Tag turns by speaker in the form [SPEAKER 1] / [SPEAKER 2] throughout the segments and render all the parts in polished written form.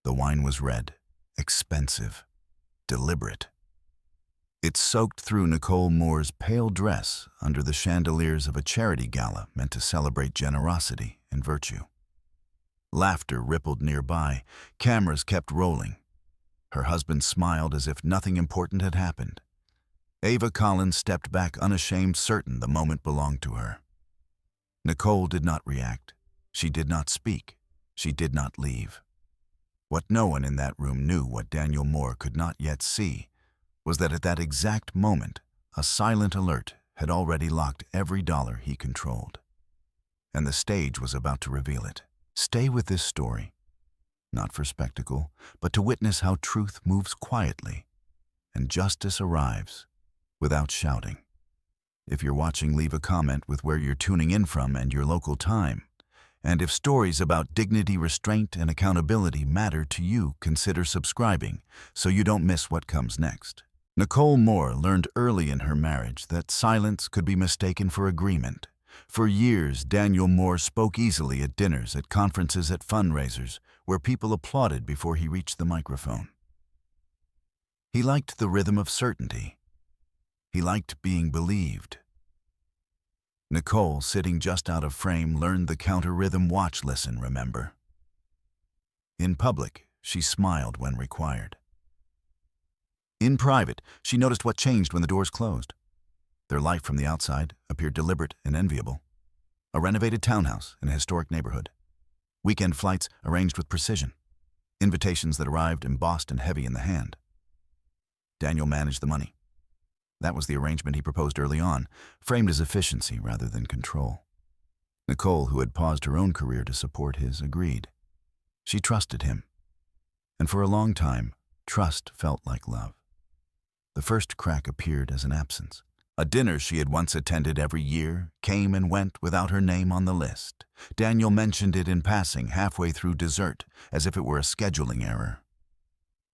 [SPEAKER 1] The wine was red, expensive, deliberate. It soaked through Nicole Moore's pale dress under the chandeliers of a charity gala meant to celebrate generosity and virtue. Laughter rippled nearby. Cameras kept rolling. Her husband smiled as if nothing important had happened. Ava Collins stepped back unashamed, certain the moment belonged to her. Nicole did not react. She did not speak. She did not leave. What no one in that room knew, what Daniel Moore could not yet see, was that at that exact moment, a silent alert had already locked every dollar he controlled. And the stage was about to reveal it. Stay with this story, not for spectacle, but to witness how truth moves quietly and justice arrives without shouting. If you're watching, leave a comment with where you're tuning in from and your local time. And if stories about dignity, restraint, and accountability matter to you, consider subscribing so you don't miss what comes next. Nicole Moore learned early in her marriage that silence could be mistaken for agreement. For years, Daniel Moore spoke easily at dinners, at conferences, at fundraisers, where people applauded before he reached the microphone. He liked the rhythm of certainty. He liked being believed. Nicole, sitting just out of frame, learned the counter-rhythm: watch, listen, remember. In public, she smiled when required. In private, she noticed what changed when the doors closed. Their life from the outside appeared deliberate and enviable. A renovated townhouse in a historic neighborhood. Weekend flights arranged with precision. Invitations that arrived embossed and heavy in the hand. Daniel managed the money. That was the arrangement he proposed early on, framed as efficiency rather than control. Nicole, who had paused her own career to support his, agreed. She trusted him. And for a long time, trust felt like love. The first crack appeared as an absence. A dinner she had once attended every year came and went without her name on the list. Daniel mentioned it in passing halfway through dessert, as if it were a scheduling error.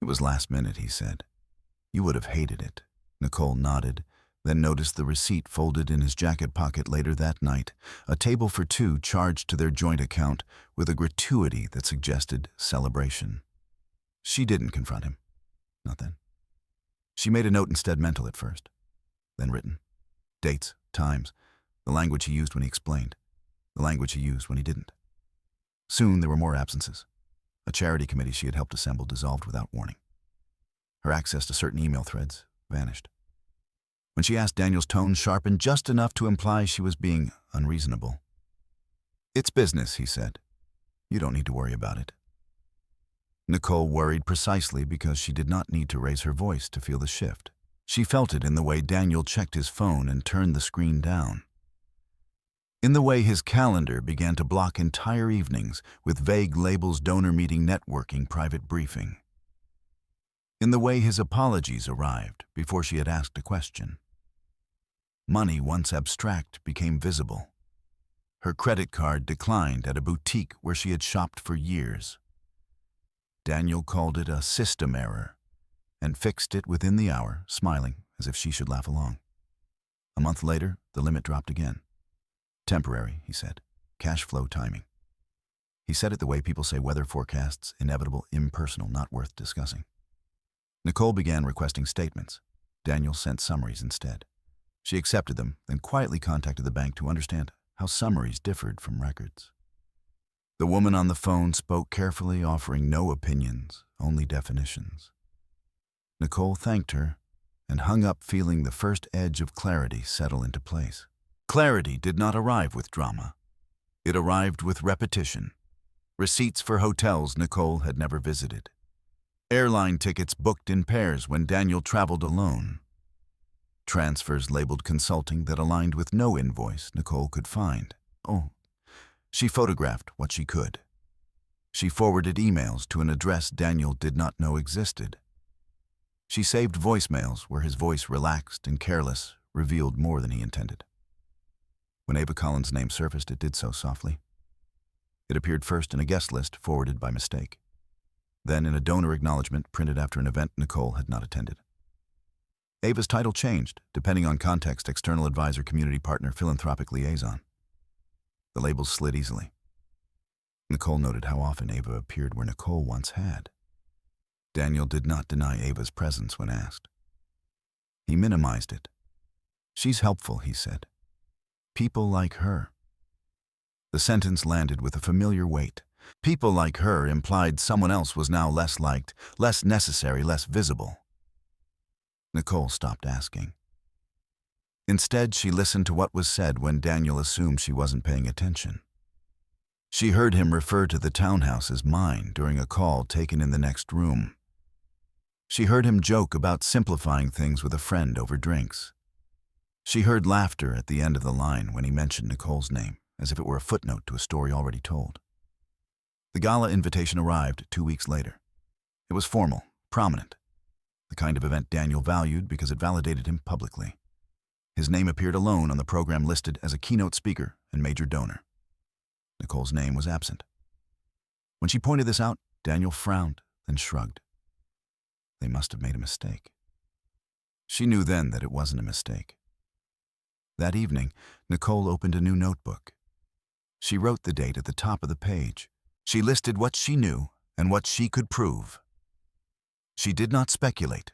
[SPEAKER 1] It was last minute, he said. You would have hated it. Nicole nodded, then noticed the receipt folded in his jacket pocket later that night, a table for two charged to their joint account with a gratuity that suggested celebration. She didn't confront him. Not then. She made a note instead, mental at first, then written. Dates, times, the language he used when he explained, the language he used when he didn't. Soon there were more absences. A charity committee she had helped assemble dissolved without warning. Her access to certain email threads vanished. When she asked, Daniel's tone sharpened just enough to imply she was being unreasonable. It's business, he said. You don't need to worry about it. Nicole worried precisely because she did not need to raise her voice to feel the shift. She felt it in the way Daniel checked his phone and turned the screen down. In the way his calendar began to block entire evenings with vague labels: donor meeting, networking, private briefing. In the way his apologies arrived before she had asked a question. Money, once abstract, became visible. Her credit card declined at a boutique where she had shopped for years. Daniel called it a system error and fixed it within the hour, smiling as if she should laugh along. A month later, the limit dropped again. Temporary, he said. Cash flow timing. He said it the way people say weather forecasts: inevitable, impersonal, not worth discussing. Nicole began requesting statements. Daniel sent summaries instead. She accepted them, then quietly contacted the bank to understand how summaries differed from records. The woman on the phone spoke carefully, offering no opinions, only definitions. Nicole thanked her and hung up, feeling the first edge of clarity settle into place. Clarity did not arrive with drama. It arrived with repetition. Receipts for hotels Nicole had never visited. Airline tickets booked in pairs when Daniel traveled alone. Transfers labeled consulting that aligned with no invoice Nicole could find. She photographed what she could. She forwarded emails to an address Daniel did not know existed. She saved voicemails where his voice, relaxed and careless, revealed more than he intended. When Ava Collins' name surfaced, it did so softly. It appeared first in a guest list forwarded by mistake, then in a donor acknowledgement printed after an event Nicole had not attended. Ava's title changed, depending on context: external advisor, community partner, philanthropic liaison. The labels slid easily. Nicole noted how often Ava appeared where Nicole once had. Daniel did not deny Ava's presence when asked. He minimized it. She's helpful, he said. People like her. The sentence landed with a familiar weight. People like her implied someone else was now less liked, less necessary, less visible. Nicole stopped asking. Instead, she listened to what was said when Daniel assumed she wasn't paying attention. She heard him refer to the townhouse as mine during a call taken in the next room. She heard him joke about simplifying things with a friend over drinks. She heard laughter at the end of the line when he mentioned Nicole's name, as if it were a footnote to a story already told. The gala invitation arrived 2 weeks later. It was formal, prominent, the kind of event Daniel valued because it validated him publicly. His name appeared alone on the program listed as a keynote speaker and major donor. Nicole's name was absent. When she pointed this out, Daniel frowned, then shrugged. They must have made a mistake. She knew then that it wasn't a mistake. That evening, Nicole opened a new notebook. She wrote the date at the top of the page. She listed what she knew and what she could prove. She did not speculate.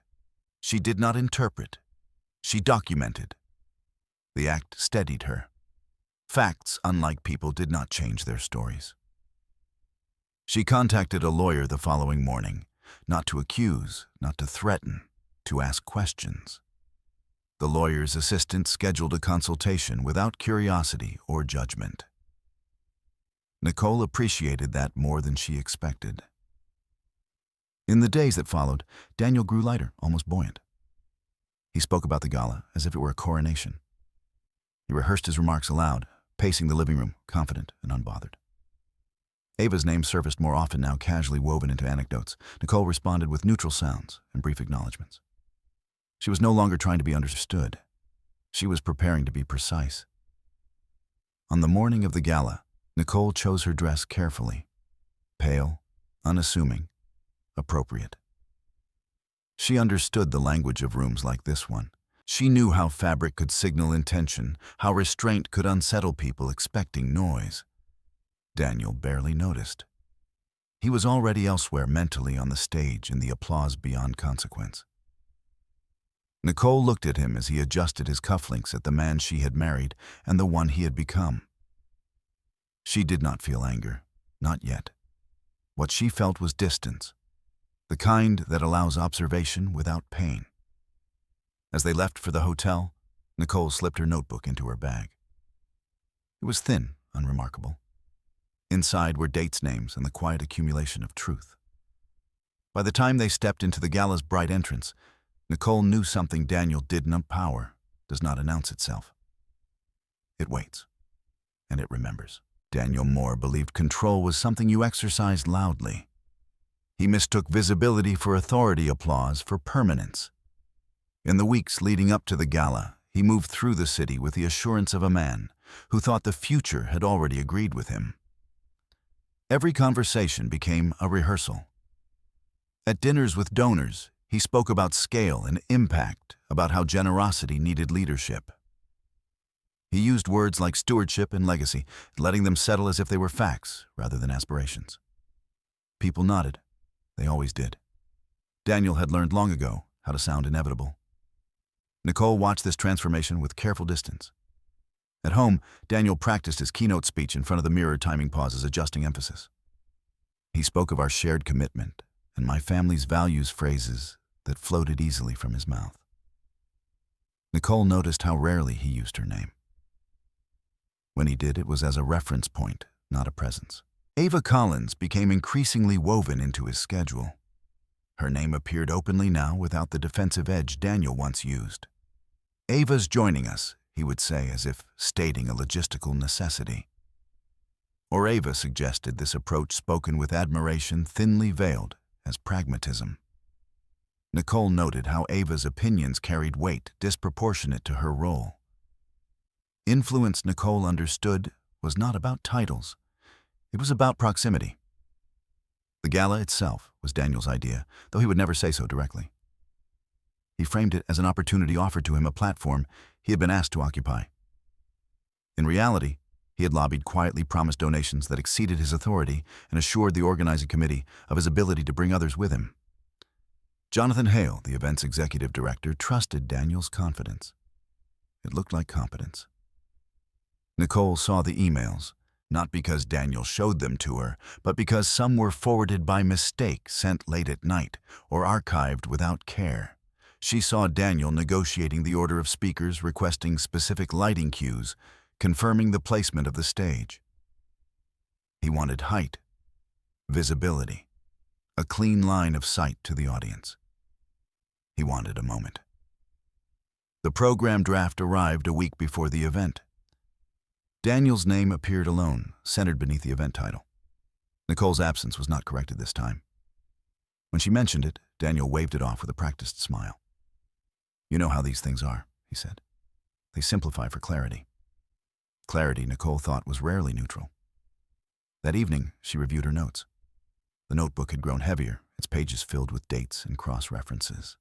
[SPEAKER 1] She did not interpret. She documented. The act steadied her. Facts, unlike people, did not change their stories. She contacted a lawyer the following morning, not to accuse, not to threaten, to ask questions. The lawyer's assistant scheduled a consultation without curiosity or judgment. Nicole appreciated that more than she expected. In the days that followed, Daniel grew lighter, almost buoyant. He spoke about the gala as if it were a coronation. He rehearsed his remarks aloud, pacing the living room, confident and unbothered. Ava's name surfaced more often now, casually woven into anecdotes. Nicole responded with neutral sounds and brief acknowledgments. She was no longer trying to be understood. She was preparing to be precise. On the morning of the gala, Nicole chose her dress carefully. Pale, unassuming, appropriate. She understood the language of rooms like this one. She knew how fabric could signal intention, how restraint could unsettle people expecting noise. Daniel barely noticed. He was already elsewhere mentally on the stage in the applause beyond consequence. Nicole looked at him as he adjusted his cufflinks at the man she had married and the one he had become. She did not feel anger, not yet. What she felt was distance, the kind that allows observation without pain. As they left for the hotel, Nicole slipped her notebook into her bag. It was thin, unremarkable. Inside were dates, names, and the quiet accumulation of truth. By the time they stepped into the gala's bright entrance, Nicole knew something Daniel did not power, does not announce itself. It waits, and it remembers. Daniel Moore believed control was something you exercised loudly. He mistook visibility for authority, applause for permanence. In the weeks leading up to the gala, he moved through the city with the assurance of a man who thought the future had already agreed with him. Every conversation became a rehearsal. At dinners with donors, he spoke about scale and impact, about how generosity needed leadership. He used words like stewardship and legacy, letting them settle as if they were facts rather than aspirations. People nodded. They always did. Daniel had learned long ago how to sound inevitable. Nicole watched this transformation with careful distance. At home, Daniel practiced his keynote speech in front of the mirror, timing pauses, adjusting emphasis. He spoke of our shared commitment and my family's values, phrases that floated easily from his mouth. Nicole noticed how rarely he used her name. When he did, it was as a reference point, not a presence. Ava Collins became increasingly woven into his schedule. Her name appeared openly now without the defensive edge Daniel once used. Ava's joining us, he would say, as if stating a logistical necessity. Or Ava suggested this approach spoken with admiration thinly veiled as pragmatism. Nicole noted how Ava's opinions carried weight disproportionate to her role. Influence, Nicole understood, was not about titles. It was about proximity. The gala itself was Daniel's idea, though he would never say so directly. He framed it as an opportunity offered to him, a platform he had been asked to occupy. In reality, he had lobbied, quietly promised donations that exceeded his authority and assured the organizing committee of his ability to bring others with him. Jonathan Hale, the event's executive director, trusted Daniel's confidence. It looked like competence. Nicole saw the emails, not because Daniel showed them to her, but because some were forwarded by mistake, sent late at night, or archived without care. She saw Daniel negotiating the order of speakers, requesting specific lighting cues, confirming the placement of the stage. He wanted height, visibility, a clean line of sight to the audience. He wanted a moment. The program draft arrived a week before the event. Daniel's name appeared alone, centered beneath the event title. Nicole's absence was not corrected this time. When she mentioned it, Daniel waved it off with a practiced smile. "You know how these things are," he said. "They simplify for clarity." Clarity, Nicole thought, was rarely neutral. That evening, she reviewed her notes. The notebook had grown heavier, its pages filled with dates and cross-references.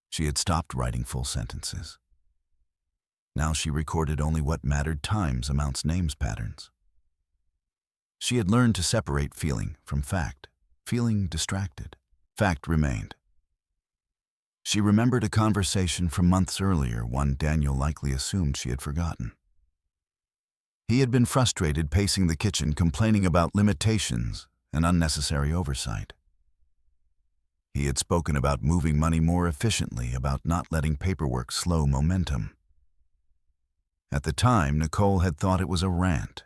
[SPEAKER 1] She had stopped writing full sentences. Now she recorded only what mattered: times, amounts, names, patterns. She had learned to separate feeling from fact. Feeling distracted. Fact remained. She remembered a conversation from months earlier, one Daniel likely assumed she had forgotten. He had been frustrated pacing the kitchen, complaining about limitations and unnecessary oversight. He had spoken about moving money more efficiently, about not letting paperwork slow momentum. At the time, Nicole had thought it was a rant.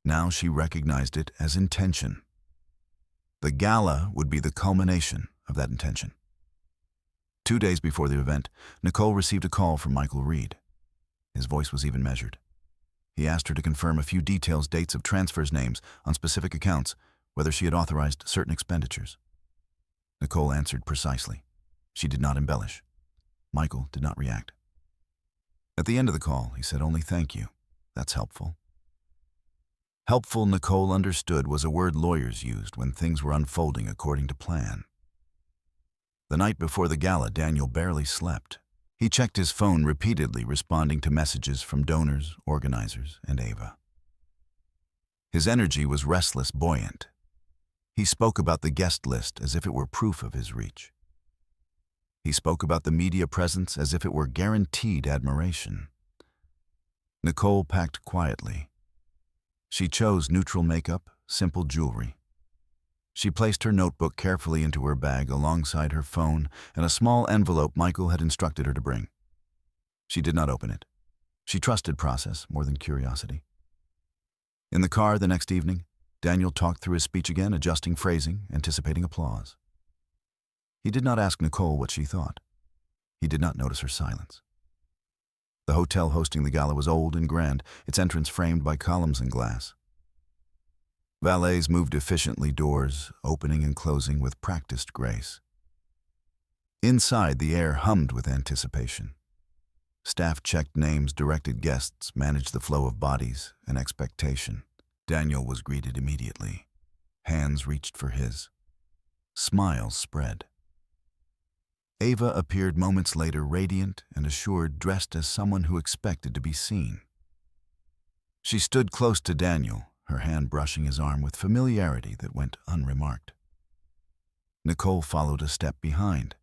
[SPEAKER 1] Now she recognized it as intention. The gala would be the culmination of that intention. 2 days before the event, Nicole received a call from Michael Reed. His voice was even measured. He asked her to confirm a few details: dates of transfers, names on specific accounts, whether she had authorized certain expenditures. Nicole answered precisely. She did not embellish. Michael did not react. At the end of the call, he said only "thank you. That's helpful." Helpful, Nicole understood, was a word lawyers used when things were unfolding according to plan. The night before the gala, Daniel barely slept. He checked his phone repeatedly, responding to messages from donors, organizers, and Ava. His energy was restless, buoyant. He spoke about the guest list as if it were proof of his reach. He spoke about the media presence as if it were guaranteed admiration. Nicole packed quietly. She chose neutral makeup, simple jewelry. She placed her notebook carefully into her bag alongside her phone and a small envelope Michael had instructed her to bring. She did not open it. She trusted process more than curiosity. In the car the next evening, Daniel talked through his speech again, adjusting phrasing, anticipating applause. He did not ask Nicole what she thought. He did not notice her silence. The hotel hosting the gala was old and grand, its entrance framed by columns and glass. Valets moved efficiently, doors opening and closing with practiced grace. Inside, the air hummed with anticipation. Staff checked names, directed guests, managed the flow of bodies and expectation. Daniel was greeted immediately. Hands reached for his. Smiles spread. Ava appeared moments later, radiant and assured, dressed as someone who expected to be seen. She stood close to Daniel, her hand brushing his arm with familiarity that went unremarked. Nicole followed a step behind.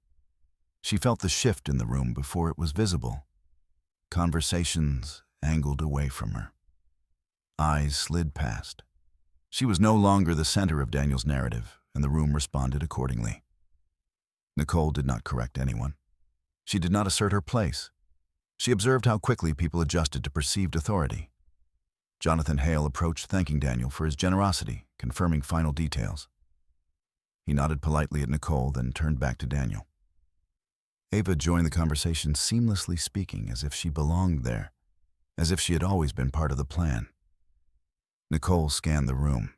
[SPEAKER 1] She felt the shift in the room before it was visible. Conversations angled away from her. Eyes slid past. She was no longer the center of Daniel's narrative, and the room responded accordingly. Nicole did not correct anyone. She did not assert her place. She observed how quickly people adjusted to perceived authority. Jonathan Hale approached, thanking Daniel for his generosity, confirming final details. He nodded politely at Nicole, then turned back to Daniel. Ava joined the conversation, seamlessly speaking as if she belonged there, as if she had always been part of the plan. Nicole scanned the room.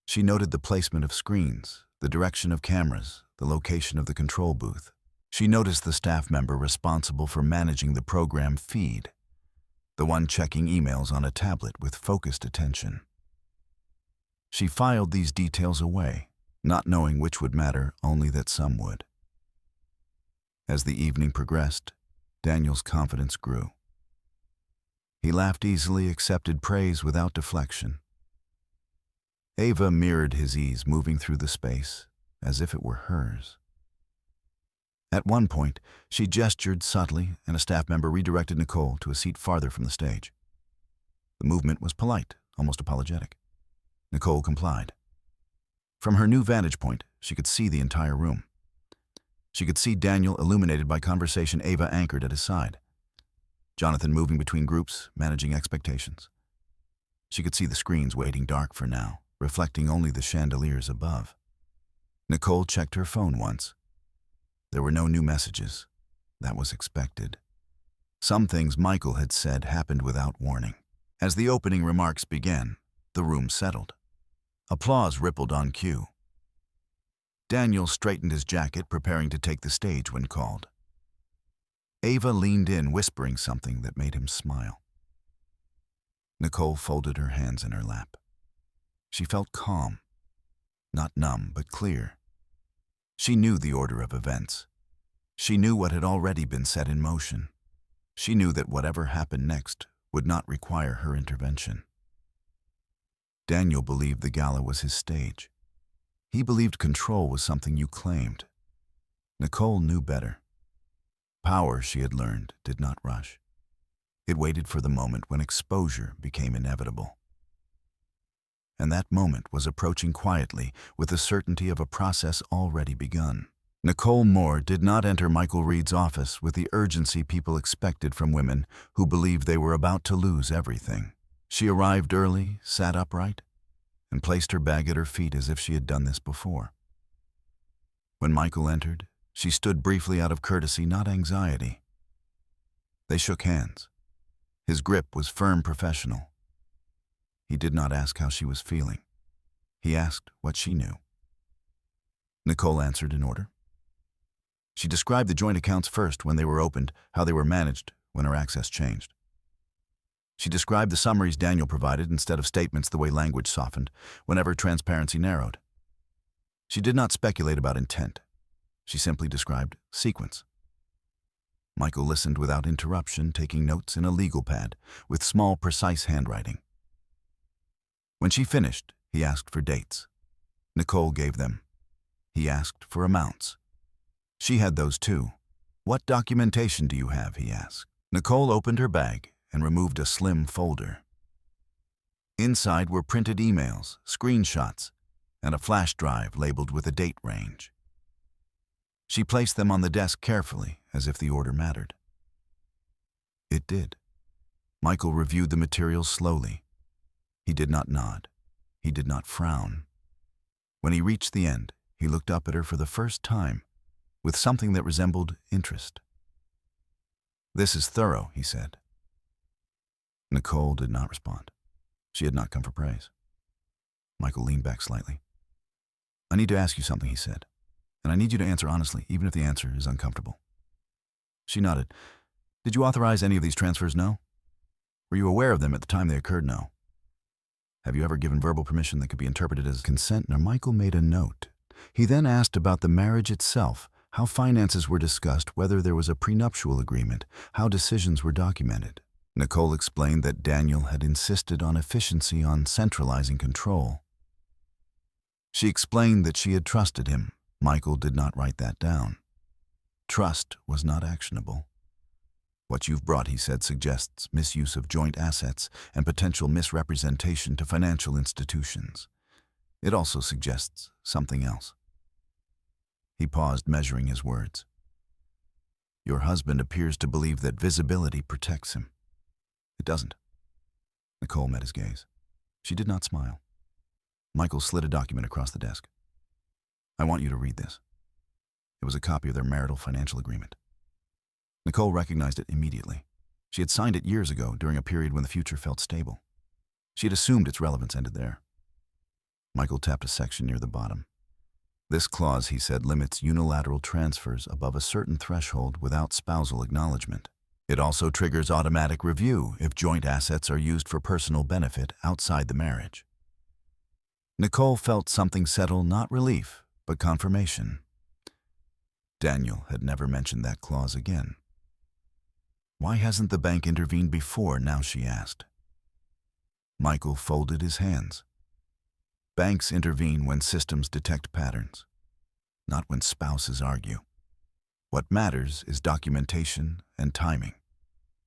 [SPEAKER 1] She noted the placement of screens, the direction of cameras, the location of the control booth. She noticed the staff member responsible for managing the program feed, the one checking emails on a tablet with focused attention. She filed these details away, not knowing which would matter, only that some would. As the evening progressed, Daniel's confidence grew. He laughed easily, accepted praise without deflection. Ava mirrored his ease, moving through the space as if it were hers. At one point, she gestured subtly and a staff member redirected Nicole to a seat farther from the stage. The movement was polite, almost apologetic. Nicole complied. From her new vantage point, she could see the entire room. She could see Daniel illuminated by conversation, Ava anchored at his side, Jonathan moving between groups, managing expectations. She could see the screens waiting dark for now, reflecting only the chandeliers above. Nicole checked her phone once. There were no new messages. That was expected. Some things Michael had said happened without warning. As the opening remarks began, the room settled. Applause rippled on cue. Daniel straightened his jacket, preparing to take the stage when called. Ava leaned in, whispering something that made him smile. Nicole folded her hands in her lap. She felt calm, not numb, but clear. She knew the order of events. She knew what had already been set in motion. She knew that whatever happened next would not require her intervention. Daniel believed the gala was his stage. He believed control was something you claimed. Nicole knew better. Power, she had learned, did not rush. It waited for the moment when exposure became inevitable. And that moment was approaching quietly with the certainty of a process already begun. Nicole Moore did not enter Michael Reed's office with the urgency people expected from women who believed they were about to lose everything. She arrived early, sat upright, and placed her bag at her feet as if she had done this before. When Michael entered, she stood briefly out of courtesy, not anxiety. They shook hands. His grip was firm, professional. He did not ask how she was feeling. He asked what she knew. Nicole answered in order. She described the joint accounts first, when they were opened, how they were managed when her access changed. She described the summaries Daniel provided instead of statements, the way language softened whenever transparency narrowed. She did not speculate about intent. She simply described sequence. Michael listened without interruption, taking notes in a legal pad with small, precise handwriting. When she finished, he asked for dates. Nicole gave them. He asked for amounts. She had those too. "What documentation do you have?" he asked. Nicole opened her bag and removed a slim folder. Inside were printed emails, screenshots, and a flash drive labeled with a date range. She placed them on the desk carefully, as if the order mattered. It did. Michael reviewed the materials slowly. He did not nod. He did not frown. When he reached the end, he looked up at her for the first time, with something that resembled interest. "This is thorough," he said. Nicole did not respond. She had not come for praise. Michael leaned back slightly. "I need to ask you something," he said, "and I need you to answer honestly, even if the answer is uncomfortable." She nodded. "Did you authorize any of these transfers?" "No." "Were you aware of them at the time they occurred?" "No." "Have you ever given verbal permission that could be interpreted as consent?" Now, Michael made a note. He then asked about the marriage itself, how finances were discussed, whether there was a prenuptial agreement, how decisions were documented. Nicole explained that Daniel had insisted on efficiency, on centralizing control. She explained that she had trusted him. Michael did not write that down. Trust was not actionable. "What you've brought," he said, "suggests misuse of joint assets and potential misrepresentation to financial institutions. It also suggests something else." He paused, measuring his words. "Your husband appears to believe that visibility protects him. It doesn't." Nicole met his gaze. She did not smile. Michael slid a document across the desk. "I want you to read this." It was a copy of their marital financial agreement. Nicole recognized it immediately. She had signed it years ago, during a period when the future felt stable. She had assumed its relevance ended there. Michael tapped a section near the bottom. "This clause," he said, "limits unilateral transfers above a certain threshold without spousal acknowledgement. It also triggers automatic review if joint assets are used for personal benefit outside the marriage." Nicole felt something settle, not relief, but confirmation. Daniel had never mentioned that clause again. "Why hasn't the bank intervened before now?" she asked. Michael folded his hands. "Banks intervene when systems detect patterns, not when spouses argue." What matters is documentation and timing.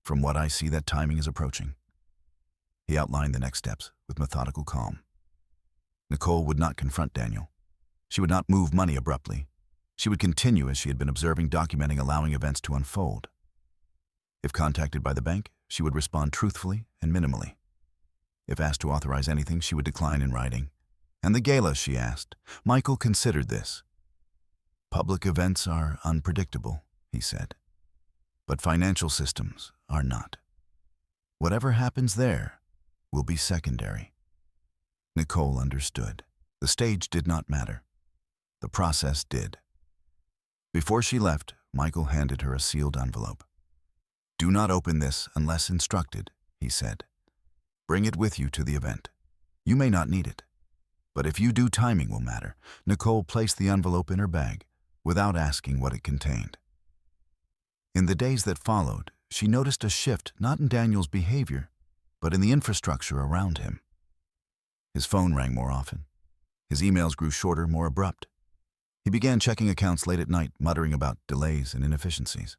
[SPEAKER 1] From what I see, that timing is approaching. He outlined the next steps with methodical calm. Nicole would not confront Daniel. She would not move money abruptly. She would continue as she had been observing, documenting, allowing events to unfold. If contacted by the bank, she would respond truthfully and minimally. If asked to authorize anything, she would decline in writing. And the gala, she asked. Michael considered this. Public events are unpredictable, he said. But financial systems are not. Whatever happens there will be secondary. Nicole understood. The stage did not matter. The process did. Before she left, Michael handed her a sealed envelope. Do not open this unless instructed, he said. Bring it with you to the event. You may not need it. But if you do, timing will matter. Nicole placed the envelope in her bag without asking what it contained. In the days that followed, she noticed a shift not in Daniel's behavior, but in the infrastructure around him. His phone rang more often. His emails grew shorter, more abrupt. He began checking accounts late at night, muttering about delays and inefficiencies.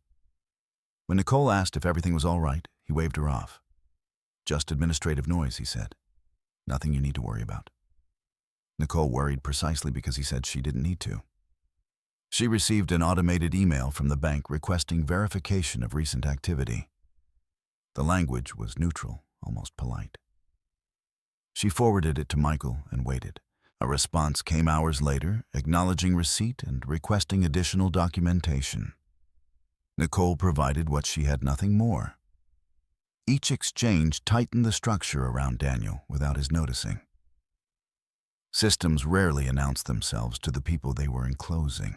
[SPEAKER 1] When Nicole asked if everything was all right, he waved her off. Just administrative noise, he said. Nothing you need to worry about. Nicole worried precisely because he said she didn't need to. She received an automated email from the bank requesting verification of recent activity. The language was neutral, almost polite. She forwarded it to Michael and waited. A response came hours later, acknowledging receipt and requesting additional documentation. Nicole provided what she had, nothing more. Each exchange tightened the structure around Daniel without his noticing. Systems rarely announced themselves to the people they were enclosing.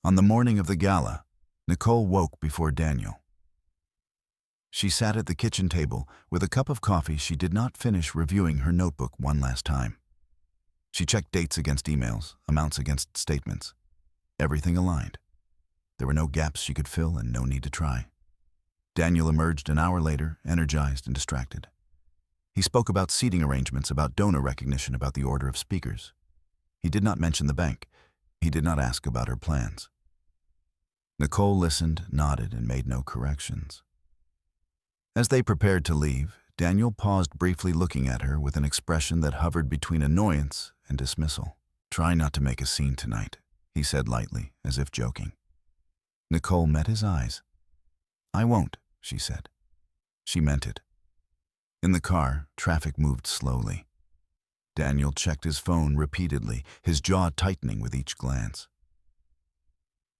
[SPEAKER 1] On the morning of the gala, Nicole woke before Daniel. She sat at the kitchen table with a cup of coffee. She did not finish reviewing her notebook one last time. She checked dates against emails, amounts against statements. Everything aligned. There were no gaps she could fill and no need to try. Daniel emerged an hour later, energized and distracted. He spoke about seating arrangements, about donor recognition, about the order of speakers. He did not mention the bank. He did not ask about her plans. Nicole listened, nodded, and made no corrections. As they prepared to leave, Daniel paused briefly, looking at her with an expression that hovered between annoyance and dismissal. Try not to make a scene tonight, he said lightly, as if joking. Nicole met his eyes. I won't, she said. She meant it. In the car, traffic moved slowly. Daniel checked his phone repeatedly, his jaw tightening with each glance.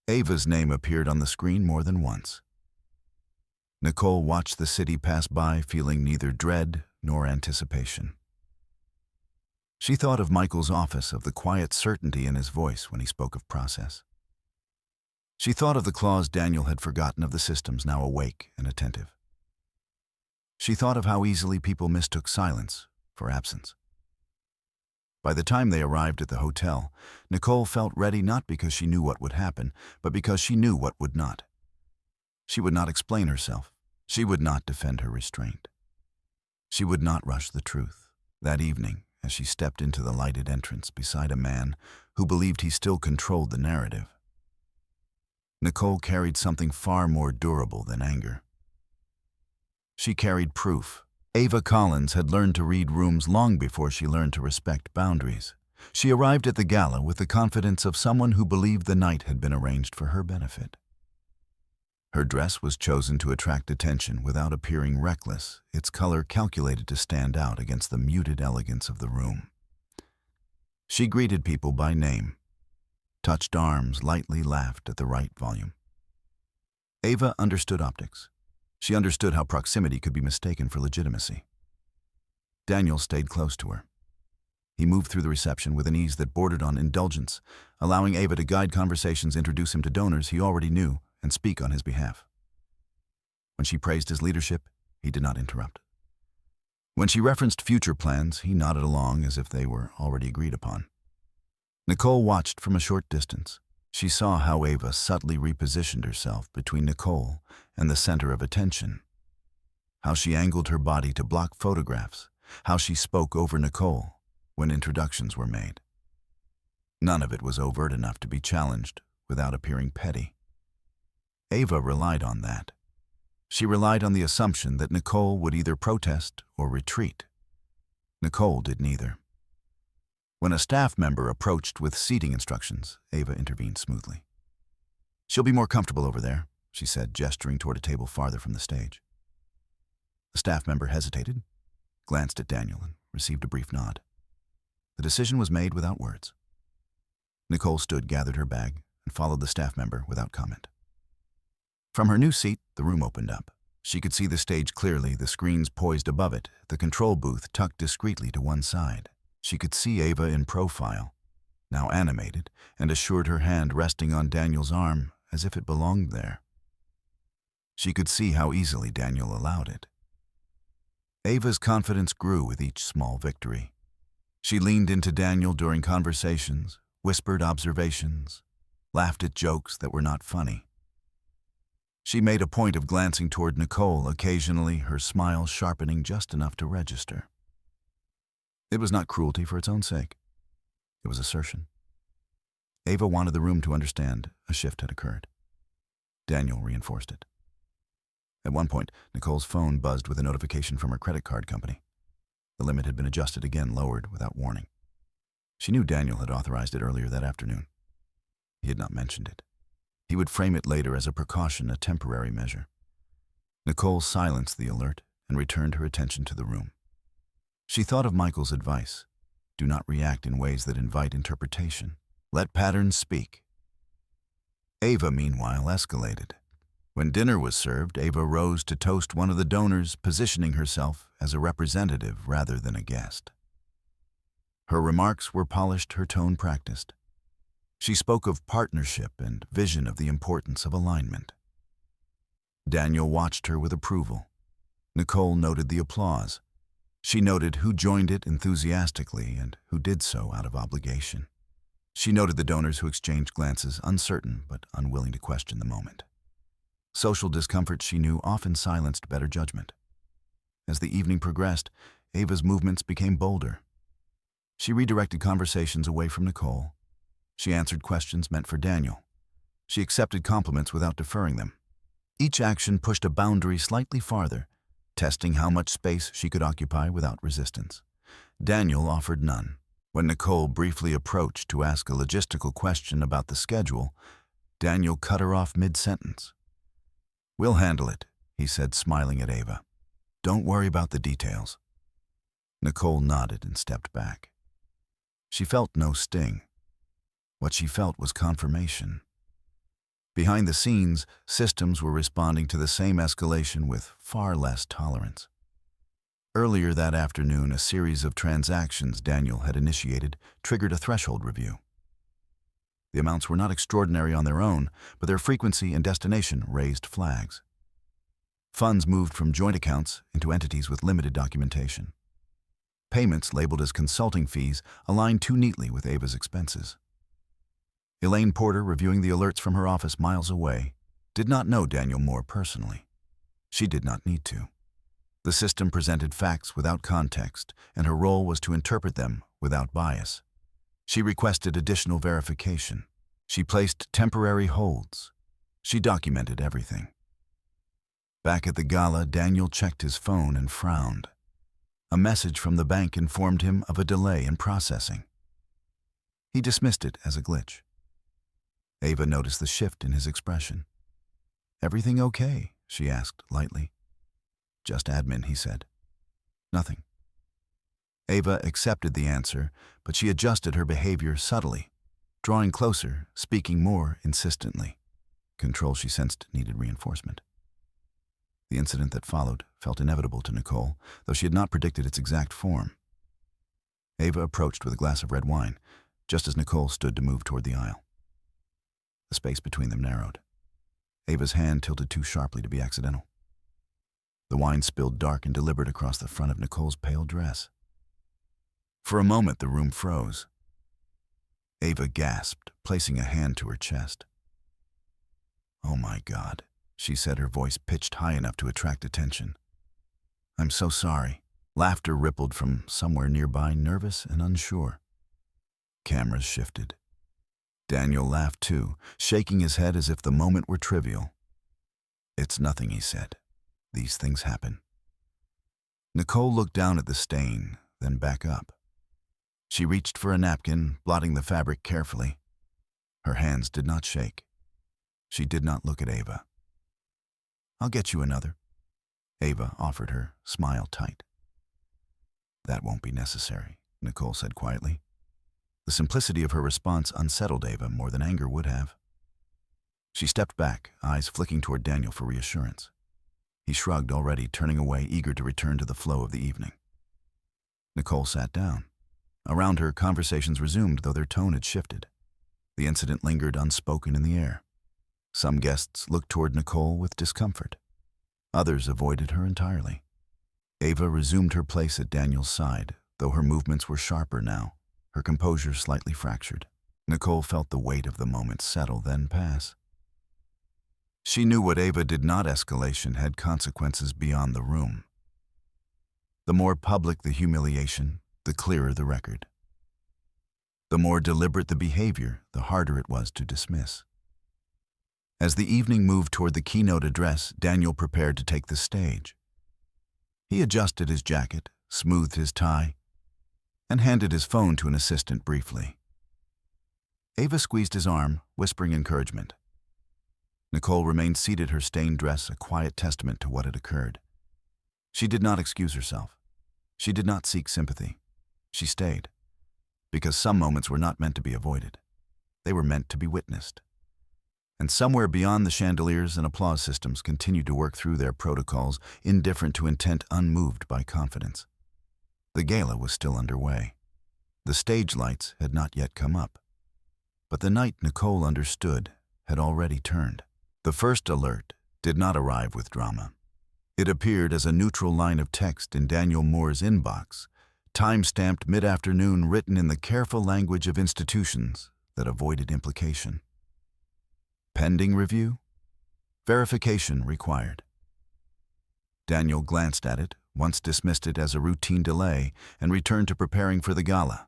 [SPEAKER 1] Ava's name appeared on the screen more than once. Nicole watched the city pass by, feeling neither dread nor anticipation. She thought of Michael's office, of the quiet certainty in his voice when he spoke of process. She thought of the clause Daniel had forgotten, of the systems now awake and attentive. She thought of how easily people mistook silence for absence. By the time they arrived at the hotel, Nicole felt ready, not because she knew what would happen, but because she knew what would not. She would not explain herself. She would not defend her restraint. She would not rush the truth. That evening, as she stepped into the lighted entrance beside a man who believed he still controlled the narrative, Nicole carried something far more durable than anger. She carried proof. Ava Collins had learned to read rooms long before she learned to respect boundaries. She arrived at the gala with the confidence of someone who believed the night had been arranged for her benefit. Her dress was chosen to attract attention without appearing reckless, its color calculated to stand out against the muted elegance of the room. She greeted people by name, touched arms, lightly laughed at the right volume. Ava understood optics. She understood how proximity could be mistaken for legitimacy. Daniel stayed close to her. He moved through the reception with an ease that bordered on indulgence, allowing Ava to guide conversations, introduce him to donors he already knew, and speak on his behalf. When she praised his leadership, he did not interrupt. When she referenced future plans, he nodded along as if they were already agreed upon. Nicole watched from a short distance. She saw how Ava subtly repositioned herself between Nicole and the center of attention, how she angled her body to block photographs, how she spoke over Nicole when introductions were made. None of it was overt enough to be challenged without appearing petty. Ava relied on that. She relied on the assumption that Nicole would either protest or retreat. Nicole did neither. When a staff member approached with seating instructions, Ava intervened smoothly. "She'll be more comfortable over there," she said, gesturing toward a table farther from the stage. The staff member hesitated, glanced at Daniel, and received a brief nod. The decision was made without words. Nicole stood, gathered her bag, and followed the staff member without comment. From her new seat, the room opened up. She could see the stage clearly, the screens poised above it, the control booth tucked discreetly to one side. She could see Ava in profile, now animated, and assured, her hand resting on Daniel's arm as if it belonged there. She could see how easily Daniel allowed it. Ava's confidence grew with each small victory. She leaned into Daniel during conversations, whispered observations, laughed at jokes that were not funny. She made a point of glancing toward Nicole, occasionally, her smile sharpening just enough to register. It was not cruelty for its own sake. It was assertion. Ava wanted the room to understand a shift had occurred. Daniel reinforced it. At one point, Nicole's phone buzzed with a notification from her credit card company. The limit had been adjusted again, lowered without warning. She knew Daniel had authorized it earlier that afternoon. He had not mentioned it. He would frame it later as a precaution, a temporary measure. Nicole silenced the alert and returned her attention to the room. She thought of Michael's advice. Do not react in ways that invite interpretation. Let patterns speak. Ava, meanwhile, escalated. When dinner was served, Ava rose to toast one of the donors, positioning herself as a representative rather than a guest. Her remarks were polished, her tone practiced. She spoke of partnership and vision, of the importance of alignment. Daniel watched her with approval. Nicole noted the applause. She noted who joined it enthusiastically and who did so out of obligation. She noted the donors who exchanged glances, uncertain but unwilling to question the moment. Social discomfort, she knew, often silenced better judgment. As the evening progressed, Ava's movements became bolder. She redirected conversations away from Nicole. She answered questions meant for Daniel. She accepted compliments without deferring them. Each action pushed a boundary slightly farther, testing how much space she could occupy without resistance. Daniel offered none. When Nicole briefly approached to ask a logistical question about the schedule, Daniel cut her off mid-sentence. "We'll handle it," he said, smiling at Ava. "Don't worry about the details." Nicole nodded and stepped back. She felt no sting. What she felt was confirmation. Behind the scenes, systems were responding to the same escalation with far less tolerance. Earlier that afternoon, a series of transactions Daniel had initiated triggered a threshold review. The amounts were not extraordinary on their own, but their frequency and destination raised flags. Funds moved from joint accounts into entities with limited documentation. Payments labeled as consulting fees aligned too neatly with Ava's expenses. Elaine Porter, reviewing the alerts from her office miles away, did not know Daniel Moore personally. She did not need to. The system presented facts without context, and her role was to interpret them without bias. She requested additional verification. She placed temporary holds. She documented everything. Back at the gala, Daniel checked his phone and frowned. A message from the bank informed him of a delay in processing. He dismissed it as a glitch. Ava noticed the shift in his expression. "Everything okay?" she asked lightly. "Just admin," he said. "Nothing." Ava accepted the answer, but she adjusted her behavior subtly, drawing closer, speaking more insistently. Control, she sensed, needed reinforcement. The incident that followed felt inevitable to Nicole, though she had not predicted its exact form. Ava approached with a glass of red wine, just as Nicole stood to move toward the aisle. The space between them narrowed. Ava's hand tilted too sharply to be accidental. The wine spilled dark and deliberate across the front of Nicole's pale dress. For a moment, the room froze. Ava gasped, placing a hand to her chest. "Oh my God," she said, her voice pitched high enough to attract attention. "I'm so sorry." Laughter rippled from somewhere nearby, nervous and unsure. Cameras shifted. Daniel laughed too, shaking his head as if the moment were trivial. "It's nothing," he said. "These things happen." Nicole looked down at the stain, then back up. She reached for a napkin, blotting the fabric carefully. Her hands did not shake. She did not look at Ava. "I'll get you another," Ava offered her, smile tight. "That won't be necessary," Nicole said quietly. The simplicity of her response unsettled Ava more than anger would have. She stepped back, eyes flicking toward Daniel for reassurance. He shrugged, already turning away, eager to return to the flow of the evening. Nicole sat down. Around her, conversations resumed, though their tone had shifted. The incident lingered unspoken in the air. Some guests looked toward Nicole with discomfort. Others avoided her entirely. Ava resumed her place at Daniel's side, though her movements were sharper now, her composure slightly fractured. Nicole felt the weight of the moment settle, then pass. She knew what Ava did not escalation had consequences beyond the room. The more public the humiliation, the clearer the record. The more deliberate the behavior, the harder it was to dismiss. As the evening moved toward the keynote address, Daniel prepared to take the stage. He adjusted his jacket, smoothed his tie, and handed his phone to an assistant briefly. Ava squeezed his arm, whispering encouragement. Nicole remained seated, her stained dress a quiet testament to what had occurred. She did not excuse herself. She did not seek sympathy. She stayed, because some moments were not meant to be avoided. They were meant to be witnessed. And somewhere beyond the chandeliers and applause systems continued to work through their protocols, indifferent to intent, unmoved by confidence. The gala was still underway. The stage lights had not yet come up. But the night, Nicole understood, had already turned. The first alert did not arrive with drama. It appeared as a neutral line of text in Nicole Moore's inbox, time-stamped mid-afternoon, written in the careful language of institutions that avoided implication. Pending review? Verification required. Daniel glanced at it, once dismissed it as a routine delay, and returned to preparing for the gala.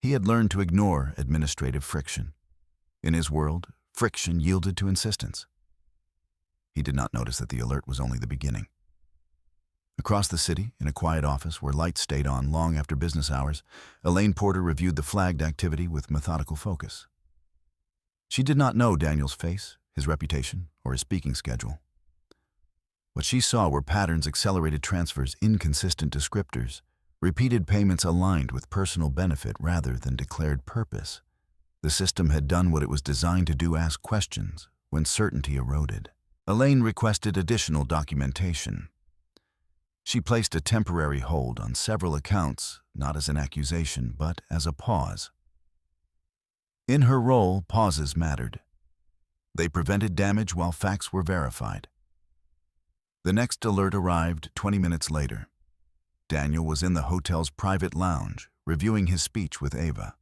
[SPEAKER 1] He had learned to ignore administrative friction. In his world, friction yielded to insistence. He did not notice that the alert was only the beginning. Across the city, in a quiet office where lights stayed on long after business hours, Elaine Porter reviewed the flagged activity with methodical focus. She did not know Daniel's face, his reputation, or his speaking schedule. What she saw were patterns, accelerated transfers, inconsistent descriptors, repeated payments aligned with personal benefit rather than declared purpose. The system had done what it was designed to do, ask questions, when certainty eroded. Elaine requested additional documentation. She placed a temporary hold on several accounts, not as an accusation, but as a pause. In her role, pauses mattered. They prevented damage while facts were verified. The next alert arrived 20 minutes later. Daniel was in the hotel's private lounge, reviewing his speech with Ava.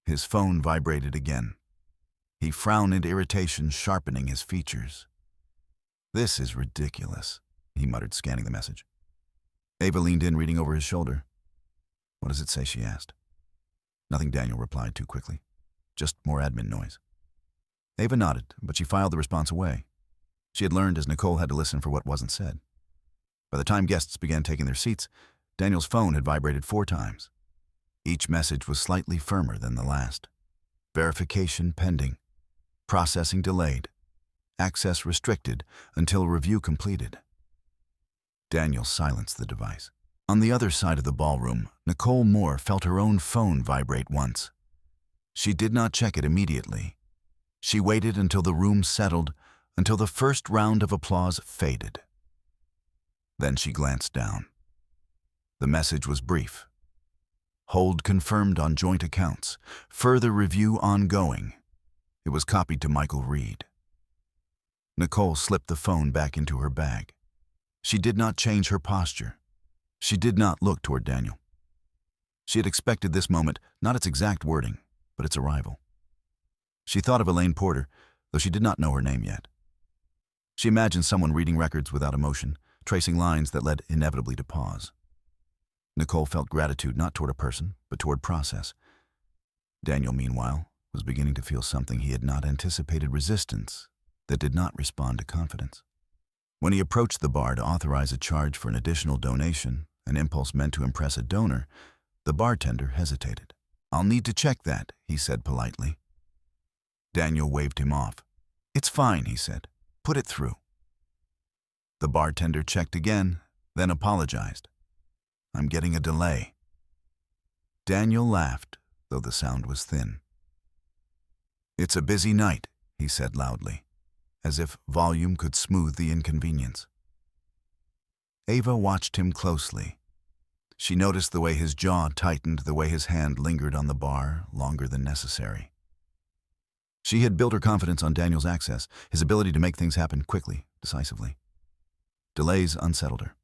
[SPEAKER 1] His phone vibrated again. He frowned in irritation, sharpening his features. "This is ridiculous," he muttered, scanning the message. Ava leaned in, reading over his shoulder. "What does it say?" she asked. Nothing, Daniel replied too quickly. "Just more admin noise." Ava nodded, but she filed the response away. She had learned as Nicole had to listen for what wasn't said. By the time guests began taking their seats, Daniel's phone had vibrated 4 times. Each message was slightly firmer than the last. Verification pending. Processing delayed. Access restricted until review completed. Daniel silenced the device. On the other side of the ballroom, Nicole Moore felt her own phone vibrate once. She did not check it immediately. She waited until the room settled, until the first round of applause faded. Then she glanced down. The message was brief. Hold confirmed on joint accounts. Further review ongoing. It was copied to Michael Reed. Nicole slipped the phone back into her bag. She did not change her posture. She did not look toward Daniel. She had expected this moment, not its exact wording, but its arrival. She thought of Elaine Porter, though she did not know her name yet. She imagined someone reading records without emotion, tracing lines that led inevitably to pause. Nicole felt gratitude not toward a person, but toward process. Daniel, meanwhile, was beginning to feel something he had not anticipated: resistance that did not respond to confidence. When he approached the bar to authorize a charge for an additional donation, an impulse meant to impress a donor, the bartender hesitated. "I'll need to check that," he said politely. Daniel waved him off. "It's fine," he said. "Put it through." The bartender checked again, then apologized. "I'm getting a delay." Daniel laughed, though the sound was thin. "It's a busy night," he said loudly, as if volume could smooth the inconvenience. Ava watched him closely. She noticed the way his jaw tightened, the way his hand lingered on the bar longer than necessary. She had built her confidence on Daniel's access, his ability to make things happen quickly, decisively. Delays unsettled her.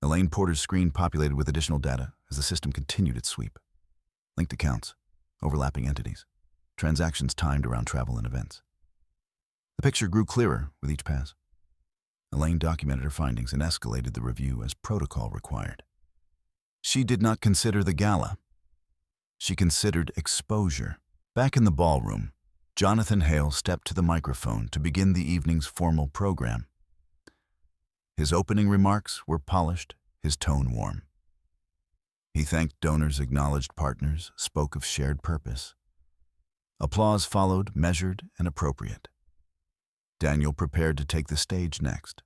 [SPEAKER 1] Elaine Porter's screen populated with additional data as the system continued its sweep. Linked accounts, overlapping entities, transactions timed around travel and events. The picture grew clearer with each pass. Elaine documented her findings and escalated the review as protocol required. She did not consider the gala. She considered exposure. Back in the ballroom, Jonathan Hale stepped to the microphone to begin the evening's formal program. His opening remarks were polished, his tone warm. He thanked donors, acknowledged partners, spoke of shared purpose. Applause followed, measured and appropriate. Daniel prepared to take the stage next.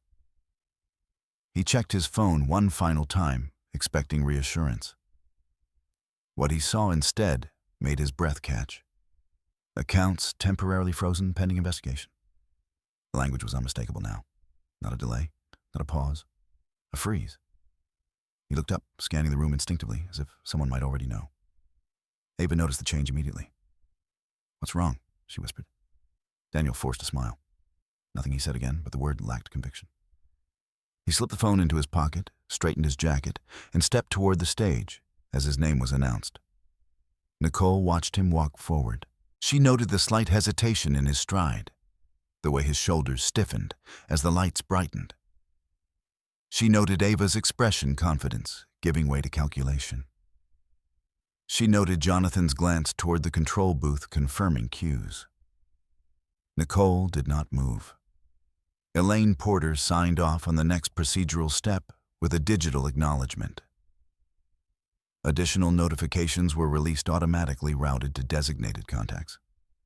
[SPEAKER 1] He checked his phone one final time, expecting reassurance. What he saw instead made his breath catch. Accounts temporarily frozen pending investigation. The language was unmistakable now. Not a delay, not a pause, a freeze. He looked up, scanning the room instinctively, as if someone might already know. Ava noticed the change immediately. "What's wrong?" she whispered. Daniel forced a smile. Nothing he said again, but the word lacked conviction. He slipped the phone into his pocket, straightened his jacket, and stepped toward the stage as his name was announced. Nicole watched him walk forward. She noted the slight hesitation in his stride, the way his shoulders stiffened as the lights brightened. She noted Ava's expression, confidence, giving way to calculation. She noted Jonathan's glance toward the control booth, confirming cues. Nicole did not move. Elaine Porter signed off on the next procedural step with a digital acknowledgement. Additional notifications were released automatically, routed to designated contacts.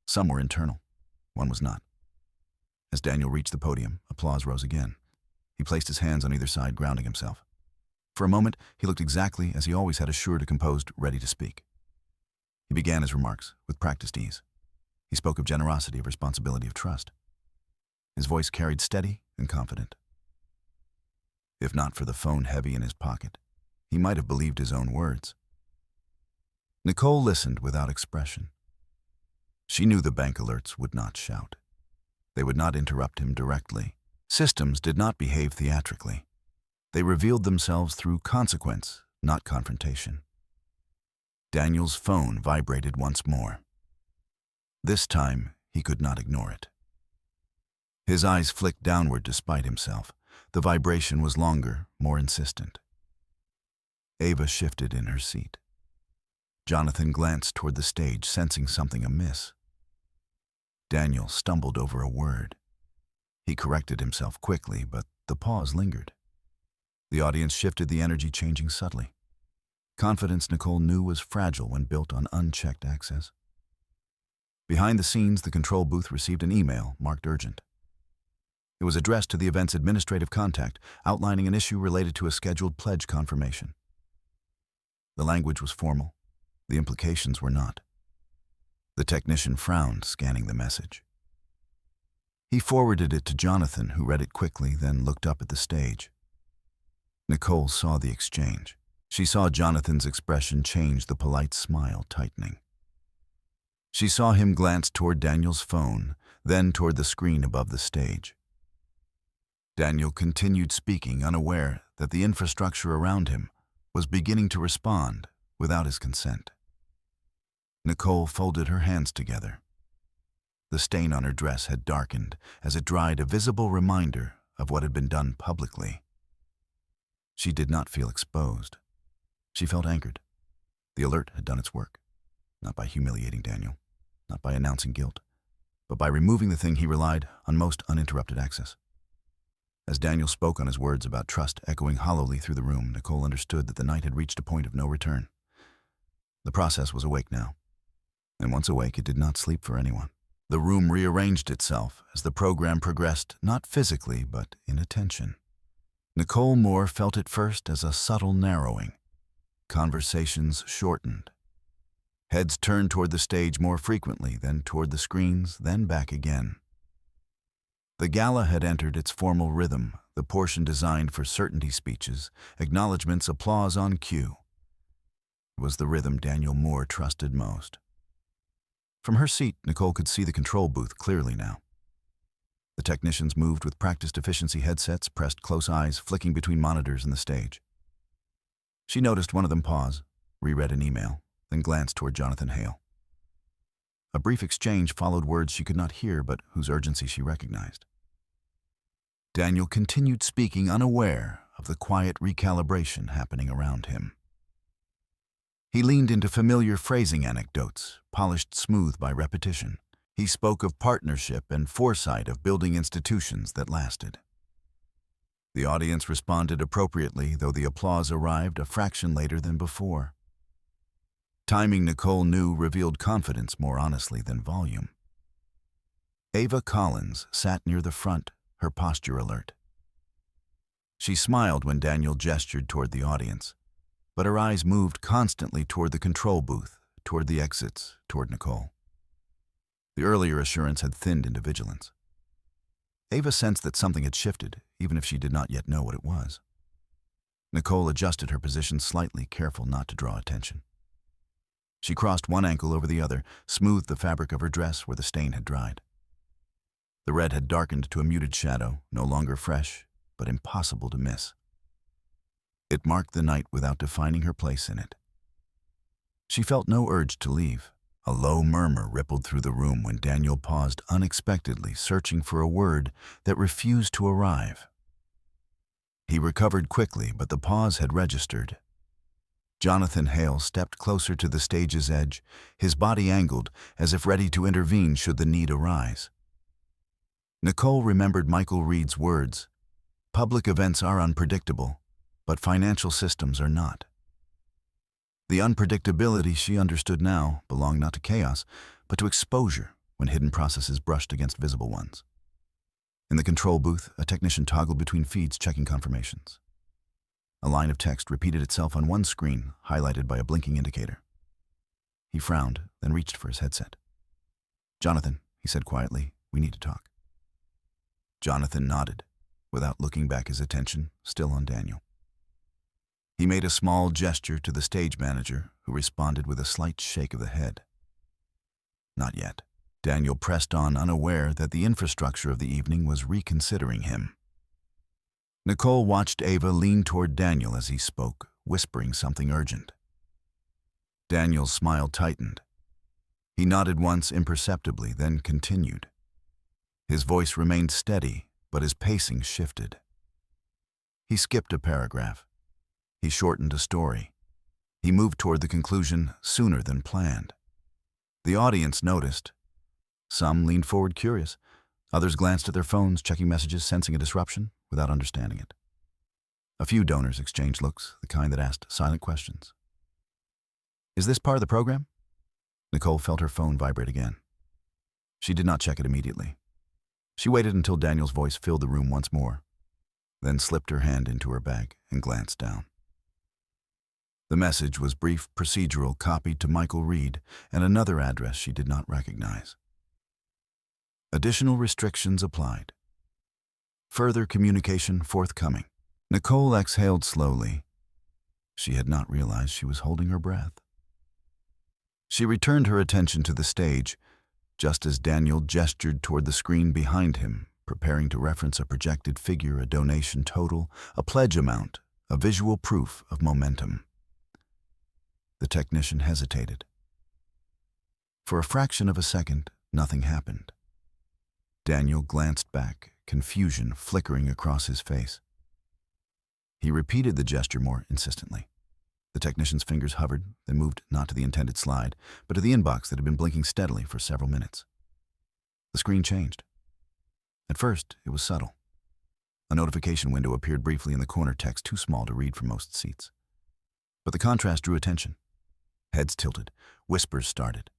[SPEAKER 1] Some were internal, one was not. As Daniel reached the podium, applause rose again. He placed his hands on either side, grounding himself. For a moment, he looked exactly as he always had, assured, composed, ready to speak. He began his remarks with practiced ease. He spoke of generosity, of responsibility, of trust. His voice carried steady and confident. If not for the phone heavy in his pocket, he might have believed his own words. Nicole listened without expression. She knew the bank alerts would not shout. They would not interrupt him directly. Systems did not behave theatrically. They revealed themselves through consequence, not confrontation. Daniel's phone vibrated once more. This time, he could not ignore it. His eyes flicked downward despite himself. The vibration was longer, more insistent. Ava shifted in her seat. Jonathan glanced toward the stage, sensing something amiss. Daniel stumbled over a word. He corrected himself quickly, but the pause lingered. The audience shifted, the energy changing subtly. Confidence, Nicole knew, was fragile when built on unchecked access. Behind the scenes, the control booth received an email marked urgent. It was addressed to the event's administrative contact, outlining an issue related to a scheduled pledge confirmation. The language was formal. The implications were not. The technician frowned, scanning the message. He forwarded it to Jonathan, who read it quickly, then looked up at the stage. Nicole saw the exchange. She saw Jonathan's expression change, the polite smile tightening. She saw him glance toward Daniel's phone, then toward the screen above the stage. Daniel continued speaking, unaware that the infrastructure around him was beginning to respond without his consent. Nicole folded her hands together. The stain on her dress had darkened as it dried, a visible reminder of what had been done publicly. She did not feel exposed. She felt anchored. The alert had done its work. not by humiliating Daniel, not by announcing guilt, but by removing the thing he relied on most uninterrupted access. As Daniel spoke on his words about trust echoing hollowly through the room, Nicole understood that the night had reached a point of no return. The process was awake now, and once awake, it did not sleep for anyone. The room rearranged itself as the program progressed, not physically, but in attention. Nicole Moore felt it first as a subtle narrowing. Conversations shortened. Heads turned toward the stage more frequently, then toward the screens, then back again. The gala had entered its formal rhythm, the portion designed for certainty speeches, acknowledgments, applause on cue. It was the rhythm Daniel Moore trusted most. From her seat, Nicole could see the control booth clearly now. The technicians moved with practiced efficiency headsets, pressed close eyes, flicking between monitors and the stage. She noticed one of them pause, reread an email, then glanced toward Jonathan Hale. A brief exchange followed words she could not hear but whose urgency she recognized. Daniel continued speaking, unaware of the quiet recalibration happening around him. He leaned into familiar phrasing anecdotes, polished smooth by repetition. He spoke of partnership and foresight of building institutions that lasted. The audience responded appropriately, though the applause arrived a fraction later than before. Timing, Nicole knew, revealed confidence more honestly than volume. Ava Collins sat near the front, her posture alert. She smiled when Daniel gestured toward the audience, but her eyes moved constantly toward the control booth, toward the exits, toward Nicole. The earlier assurance had thinned into vigilance. Ava sensed that something had shifted, even if she did not yet know what it was. Nicole adjusted her position slightly, careful not to draw attention. She crossed one ankle over the other, smoothed the fabric of her dress where the stain had dried. The red had darkened to a muted shadow, no longer fresh, but impossible to miss. It marked the night without defining her place in it. She felt no urge to leave. A low murmur rippled through the room when Daniel paused unexpectedly, searching for a word that refused to arrive. He recovered quickly, but the pause had registered. Jonathan Hale stepped closer to the stage's edge, his body angled as if ready to intervene should the need arise. Nicole remembered Michael Reed's words, "Public events are unpredictable, but financial systems are not." The unpredictability, she understood now, belonged not to chaos, but to exposure when hidden processes brushed against visible ones. In the control booth, a technician toggled between feeds, checking confirmations. A line of text repeated itself on one screen, highlighted by a blinking indicator. He frowned, then reached for his headset. "Jonathan," he said quietly, "we need to talk." Jonathan nodded, without looking back, his attention still on Daniel. He made a small gesture to the stage manager, who responded with a slight shake of the head. Not yet. Daniel pressed on, unaware that the infrastructure of the evening was reconsidering him. Nicole watched Ava lean toward Daniel as he spoke, whispering something urgent. Daniel's smile tightened. He nodded once imperceptibly, then continued. His voice remained steady, but his pacing shifted. He skipped a paragraph. He shortened a story. He moved toward the conclusion sooner than planned. The audience noticed. Some leaned forward curious. Others glanced at their phones, checking messages, sensing a disruption without understanding it. A few donors exchanged looks, the kind that asked silent questions. "Is this part of the program?" Nicole felt her phone vibrate again. She did not check it immediately. She waited until Daniel's voice filled the room once more, then slipped her hand into her bag and glanced down. The message was brief, procedural, copied to Michael Reed and another address she did not recognize. Additional restrictions applied. Further communication forthcoming. Nicole exhaled slowly. She had not realized she was holding her breath. She returned her attention to the stage, just as Daniel gestured toward the screen behind him, preparing to reference a projected figure, a donation total, a pledge amount, a visual proof of momentum. The technician hesitated. For a fraction of a second, nothing happened. Daniel glanced back, confusion flickering across his face. He repeated the gesture more insistently. The technician's fingers hovered, then moved not to the intended slide, but to the inbox that had been blinking steadily for several minutes. The screen changed. At first, it was subtle. A notification window appeared briefly in the corner, text too small to read from most seats. But the contrast drew attention. Heads tilted. Whispers started.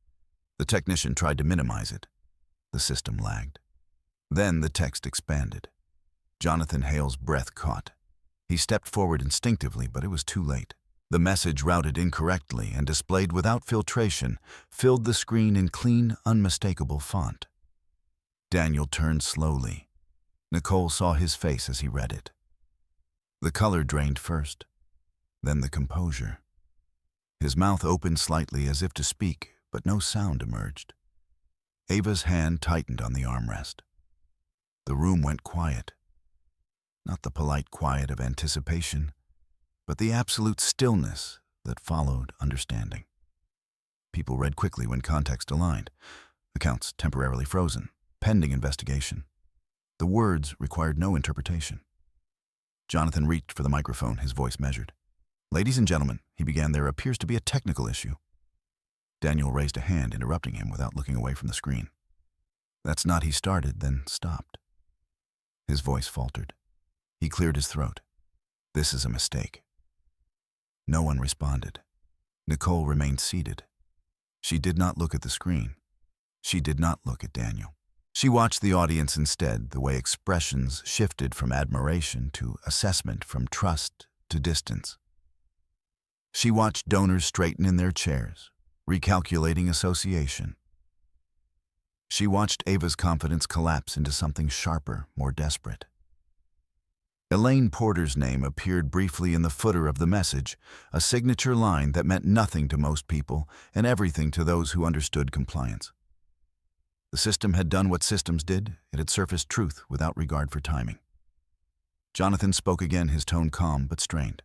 [SPEAKER 1] The technician tried to minimize it. The system lagged. Then the text expanded. Jonathan Hale's breath caught. He stepped forward instinctively, but it was too late. The message, routed incorrectly and displayed without filtration, filled the screen in clean, unmistakable font. Daniel turned slowly. Nicole saw his face as he read it. The color drained first, then the composure. His mouth opened slightly as if to speak, but no sound emerged. Ava's hand tightened on the armrest. The room went quiet. Not the polite quiet of anticipation, but the absolute stillness that followed understanding. People read quickly when context aligned. Accounts temporarily frozen, pending investigation. The words required no interpretation. Jonathan reached for the microphone, his voice measured. "Ladies and gentlemen," he began, "there appears to be a technical issue." Daniel raised a hand, interrupting him without looking away from the screen. "That's not," he started, then stopped. His voice faltered. He cleared his throat. "This is a mistake." No one responded. Nicole remained seated. She did not look at the screen. She did not look at Daniel. She watched the audience instead, the way expressions shifted from admiration to assessment, from trust to distance. She watched donors straighten in their chairs, recalculating association. She watched Ava's confidence collapse into something sharper, more desperate. Elaine Porter's name appeared briefly in the footer of the message, a signature line that meant nothing to most people and everything to those who understood compliance. The system had done what systems did. It had surfaced truth without regard for timing. Jonathan spoke again, his tone calm but strained.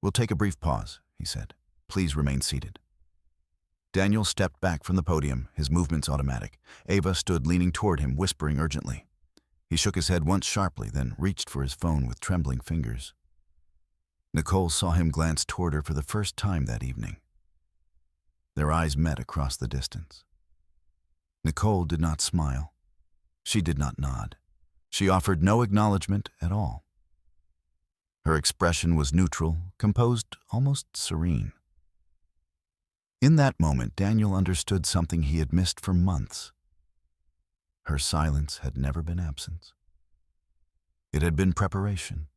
[SPEAKER 1] "We'll take a brief pause," he said. "Please remain seated." Daniel stepped back from the podium, his movements automatic. Ava stood leaning toward him, whispering urgently. He shook his head once sharply, then reached for his phone with trembling fingers. Nicole saw him glance toward her for the first time that evening. Their eyes met across the distance. Nicole did not smile. She did not nod. She offered no acknowledgement at all. Her expression was neutral, composed, almost serene. In that moment, Daniel understood something he had missed for months. Her silence had never been absence. It had been preparation.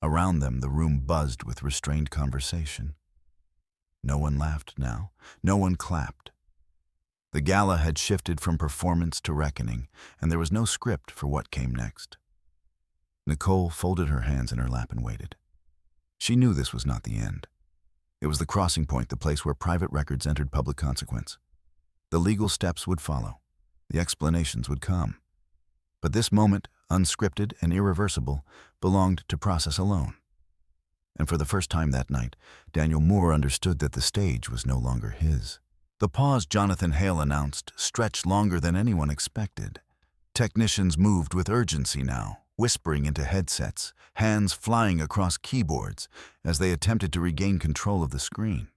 [SPEAKER 1] Around them, the room buzzed with restrained conversation. No one laughed now. No one clapped. The gala had shifted from performance to reckoning, and there was no script for what came next. Nicole folded her hands in her lap and waited. She knew this was not the end. It was the crossing point, the place where private records entered public consequence. The legal steps would follow. The explanations would come. But this moment, unscripted and irreversible, belonged to process alone. And for the first time that night, Daniel Moore understood that the stage was no longer his. The pause, Jonathan Hale announced, stretched longer than anyone expected. Technicians moved with urgency now, whispering into headsets, hands flying across keyboards as they attempted to regain control of the screen.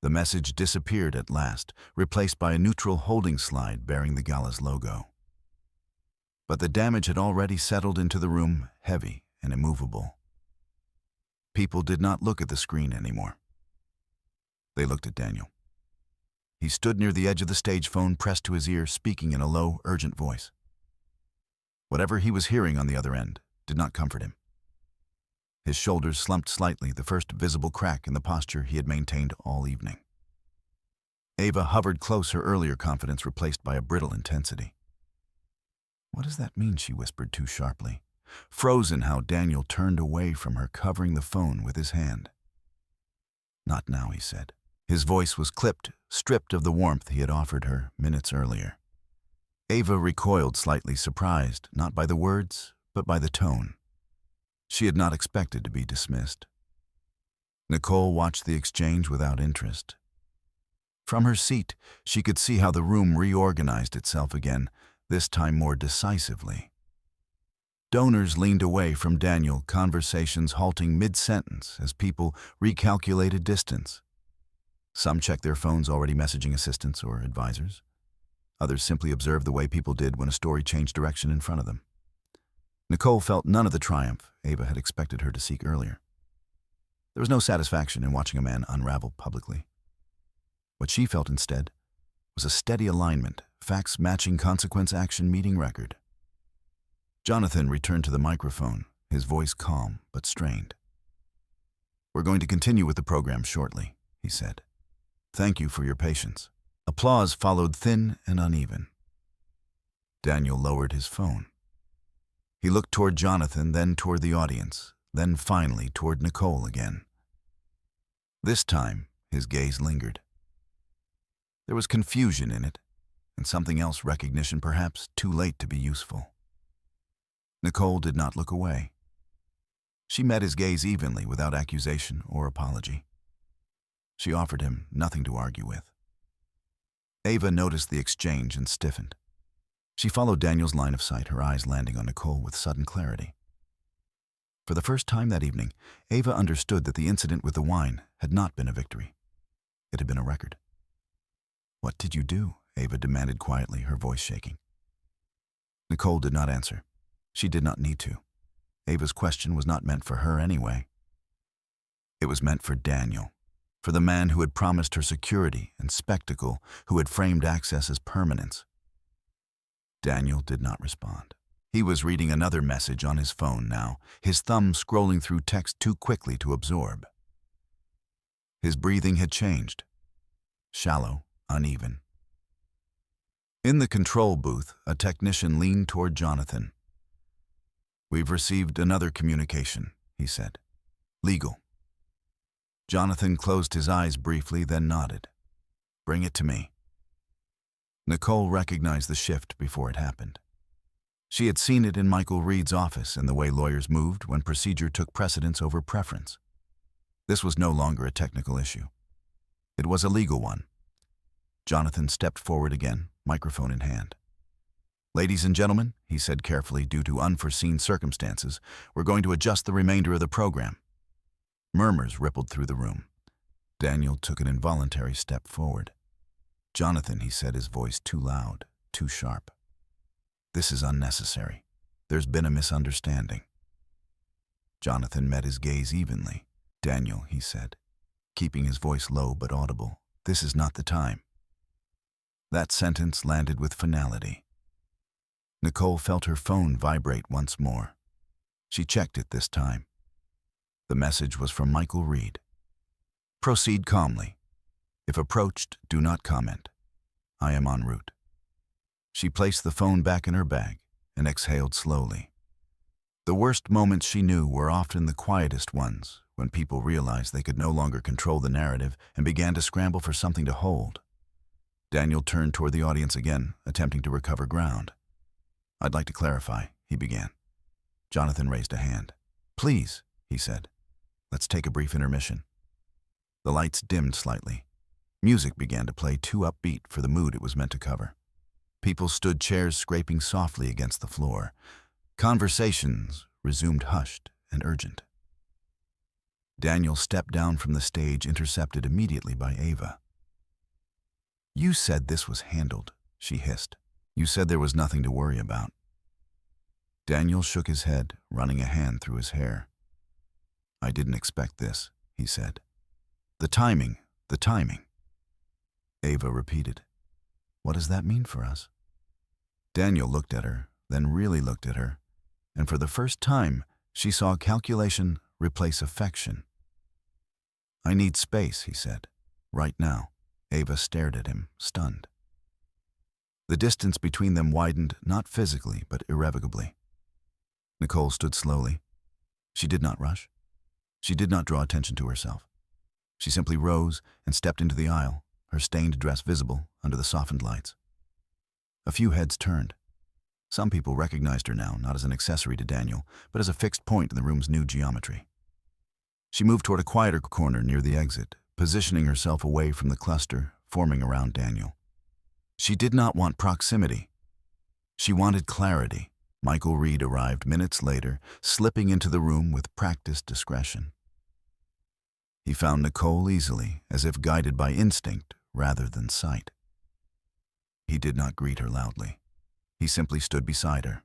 [SPEAKER 1] The message disappeared at last, replaced by a neutral holding slide bearing the gala's logo. But the damage had already settled into the room, heavy and immovable. People did not look at the screen anymore. They looked at Daniel. He stood near the edge of the stage, phone pressed to his ear, speaking in a low, urgent voice. Whatever he was hearing on the other end did not comfort him. His shoulders slumped slightly, the first visible crack in the posture he had maintained all evening. Ava hovered close, her earlier confidence replaced by a brittle intensity. "What does that mean?" she whispered too sharply. Frozen how Daniel turned away from her, covering the phone with his hand. "Not now," he said. His voice was clipped, stripped of the warmth he had offered her minutes earlier. Ava recoiled slightly, surprised, not by the words, but by the tone. She had not expected to be dismissed. Nicole watched the exchange without interest. From her seat, she could see how the room reorganized itself again, this time more decisively. Donors leaned away from Daniel, conversations halting mid-sentence as people recalculated distance. Some checked their phones, already messaging assistants or advisors. Others simply observed the way people did when a story changed direction in front of them. Nicole felt none of the triumph Ava had expected her to seek earlier. There was no satisfaction in watching a man unravel publicly. What she felt instead was a steady alignment, facts matching consequence action meeting record. Jonathan returned to the microphone, his voice calm but strained. "We're going to continue with the program shortly," he said. "Thank you for your patience." Applause followed, thin and uneven. Daniel lowered his phone. He looked toward Jonathan, then toward the audience, then finally toward Nicole again. This time, his gaze lingered. There was confusion in it, and something else, recognition perhaps too late to be useful. Nicole did not look away. She met his gaze evenly, without accusation or apology. She offered him nothing to argue with. Ava noticed the exchange and stiffened. She followed Daniel's line of sight, her eyes landing on Nicole with sudden clarity. For the first time that evening, Ava understood that the incident with the wine had not been a victory. It had been a record. "What did you do?" Ava demanded quietly, her voice shaking. Nicole did not answer. She did not need to. Ava's question was not meant for her anyway. It was meant for Daniel, for the man who had promised her security and spectacle, who had framed access as permanence. Daniel did not respond. He was reading another message on his phone now, his thumb scrolling through text too quickly to absorb. His breathing had changed. Shallow, uneven. In the control booth, a technician leaned toward Jonathan. "We've received another communication," he said. "Legal." Jonathan closed his eyes briefly, then nodded. "Bring it to me." Nicole recognized the shift before it happened. She had seen it in Michael Reed's office, in the way lawyers moved when procedure took precedence over preference. This was no longer a technical issue. It was a legal one. Jonathan stepped forward again, microphone in hand. "Ladies and gentlemen," he said carefully, "due to unforeseen circumstances, we're going to adjust the remainder of the program." Murmurs rippled through the room. Daniel took an involuntary step forward. "Jonathan," he said, his voice too loud, too sharp. "This is unnecessary. There's been a misunderstanding." Jonathan met his gaze evenly. "Daniel," he said, keeping his voice low but audible, "this is not the time." That sentence landed with finality. Nicole felt her phone vibrate once more. She checked it this time. The message was from Michael Reed. "Proceed calmly. If approached, do not comment. I am en route." She placed the phone back in her bag and exhaled slowly. The worst moments, she knew, were often the quietest ones, when people realized they could no longer control the narrative and began to scramble for something to hold. Daniel turned toward the audience again, attempting to recover ground. "I'd like to clarify," he began. Jonathan raised a hand. "Please," he said. "Let's take a brief intermission." The lights dimmed slightly. Music began to play, too upbeat for the mood it was meant to cover. People stood, chairs scraping softly against the floor. Conversations resumed, hushed and urgent. Daniel stepped down from the stage, intercepted immediately by Ava. "You said this was handled," she hissed. "You said there was nothing to worry about." Daniel shook his head, running a hand through his hair. "I didn't expect this," he said. The timing. Ava repeated. "What does that mean for us?" Daniel looked at her, then really looked at her, and for the first time, she saw calculation replace affection. "I need space," he said. "Right now." Ava stared at him, stunned. The distance between them widened, not physically, but irrevocably. Nicole stood slowly. She did not rush. She did not draw attention to herself. She simply rose and stepped into the aisle, her stained dress visible under the softened lights. A few heads turned. Some people recognized her now, not as an accessory to Daniel, but as a fixed point in the room's new geometry. She moved toward a quieter corner near the exit, positioning herself away from the cluster forming around Daniel. She did not want proximity. She wanted clarity. Michael Reed arrived minutes later, slipping into the room with practiced discretion. He found Nicole easily, as if guided by instinct rather than sight. He did not greet her loudly. He simply stood beside her.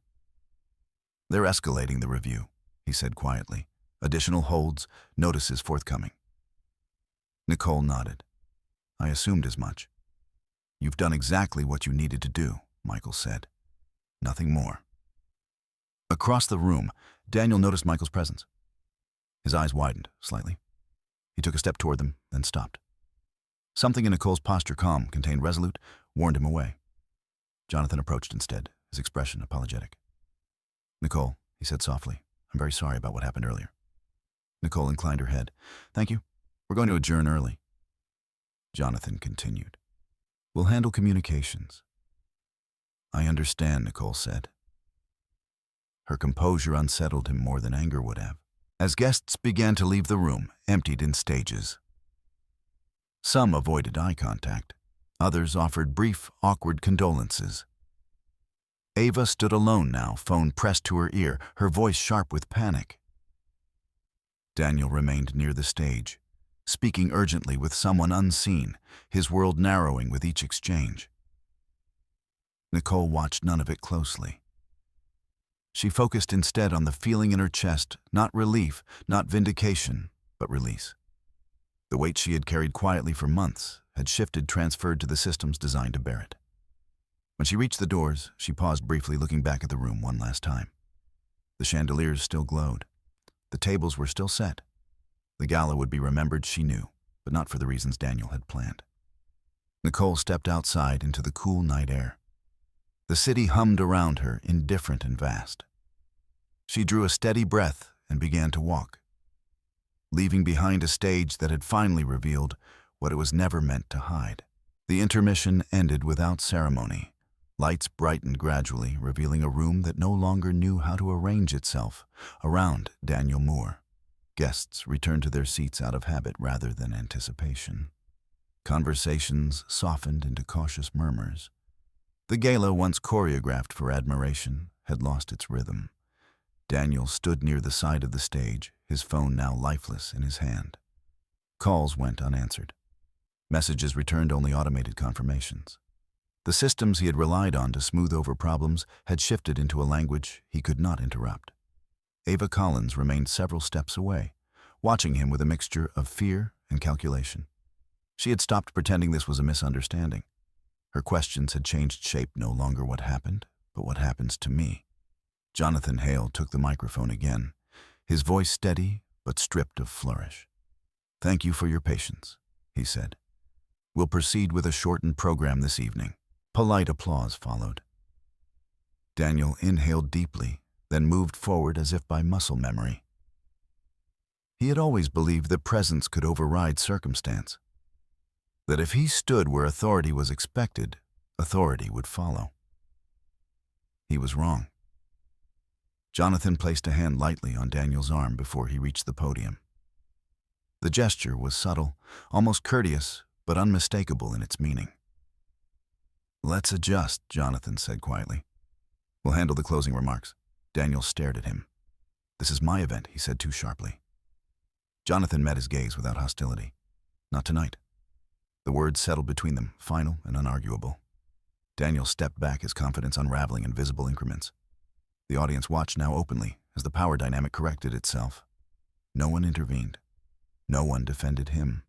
[SPEAKER 1] "They're escalating the review," he said quietly. "Additional holds, notices forthcoming." Nicole nodded. "I assumed as much." "You've done exactly what you needed to do," Michael said. "Nothing more." Across the room, Daniel noticed Michael's presence. His eyes widened slightly. He took a step toward them, then stopped. Something in Nicole's posture, calm, contained resolute, warned him away. Jonathan approached instead, his expression apologetic. "Nicole," he said softly, "I'm very sorry about what happened earlier." Nicole inclined her head. "Thank you. We're going to adjourn early." Jonathan continued. "We'll handle communications." "I understand," Nicole said. Her composure unsettled him more than anger would have, as guests began to leave the room, emptied in stages. Some avoided eye contact. Others offered brief, awkward condolences. Ava stood alone now, phone pressed to her ear, her voice sharp with panic. Daniel remained near the stage, speaking urgently with someone unseen, his world narrowing with each exchange. Nicole watched none of it closely. She focused instead on the feeling in her chest, not relief, not vindication, but release. The weight she had carried quietly for months had shifted, transferred to the systems designed to bear it. When she reached the doors, she paused briefly, looking back at the room one last time. The chandeliers still glowed. The tables were still set. The gala would be remembered, she knew, but not for the reasons Daniel had planned. Nicole stepped outside into the cool night air. The city hummed around her, indifferent and vast. She drew a steady breath and began to walk, leaving behind a stage that had finally revealed what it was never meant to hide. The intermission ended without ceremony. Lights brightened gradually, revealing a room that no longer knew how to arrange itself around Daniel Moore. Guests returned to their seats out of habit rather than anticipation. Conversations softened into cautious murmurs. The gala, once choreographed for admiration, had lost its rhythm. Daniel stood near the side of the stage, his phone now lifeless in his hand. Calls went unanswered. Messages returned only automated confirmations. The systems he had relied on to smooth over problems had shifted into a language he could not interrupt. Ava Collins remained several steps away, watching him with a mixture of fear and calculation. She had stopped pretending this was a misunderstanding. Her questions had changed shape, no longer what happened, but what happens to me. Jonathan Hale took the microphone again, his voice steady but stripped of flourish. "Thank you for your patience," he said. "We'll proceed with a shortened program this evening." Polite applause followed. Daniel inhaled deeply, then moved forward as if by muscle memory. He had always believed that presence could override circumstance, that if he stood where authority was expected, authority would follow. He was wrong. Jonathan placed a hand lightly on Daniel's arm before he reached the podium. The gesture was subtle, almost courteous, but unmistakable in its meaning. "Let's adjust," Jonathan said quietly. "We'll handle the closing remarks." Daniel stared at him. "This is my event," he said too sharply. Jonathan met his gaze without hostility. "Not tonight." The words settled between them, final and unarguable. Daniel stepped back, his confidence unraveling in visible increments. The audience watched now openly as the power dynamic corrected itself. No one intervened. No one defended him.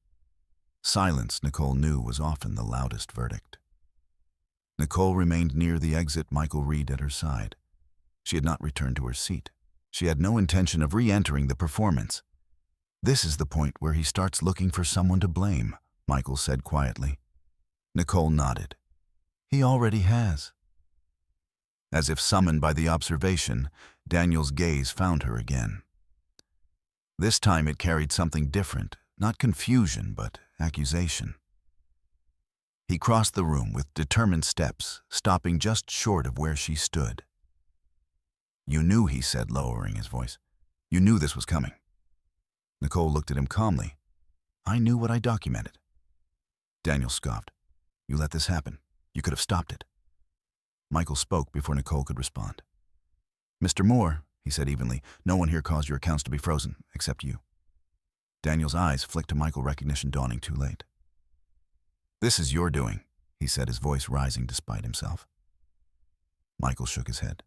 [SPEAKER 1] Silence, Nicole knew, was often the loudest verdict. Nicole remained near the exit, Michael Reed at her side. She had not returned to her seat. She had no intention of re-entering the performance. "This is the point where he starts looking for someone to blame," Michael said quietly. Nicole nodded. "He already has." As if summoned by the observation, Daniel's gaze found her again. This time it carried something different, not confusion, but accusation. He crossed the room with determined steps, stopping just short of where she stood. "You knew," he said, lowering his voice. "You knew this was coming." Nicole looked at him calmly. "I knew what I documented." Daniel scoffed. "You let this happen. You could have stopped it." Michael spoke before Nicole could respond. Mr. Moore, he said evenly, no one here caused your accounts to be frozen, except you. Daniel's eyes flicked to Michael, recognition dawning too late. This is your doing, he said, his voice rising despite himself. Michael shook his head.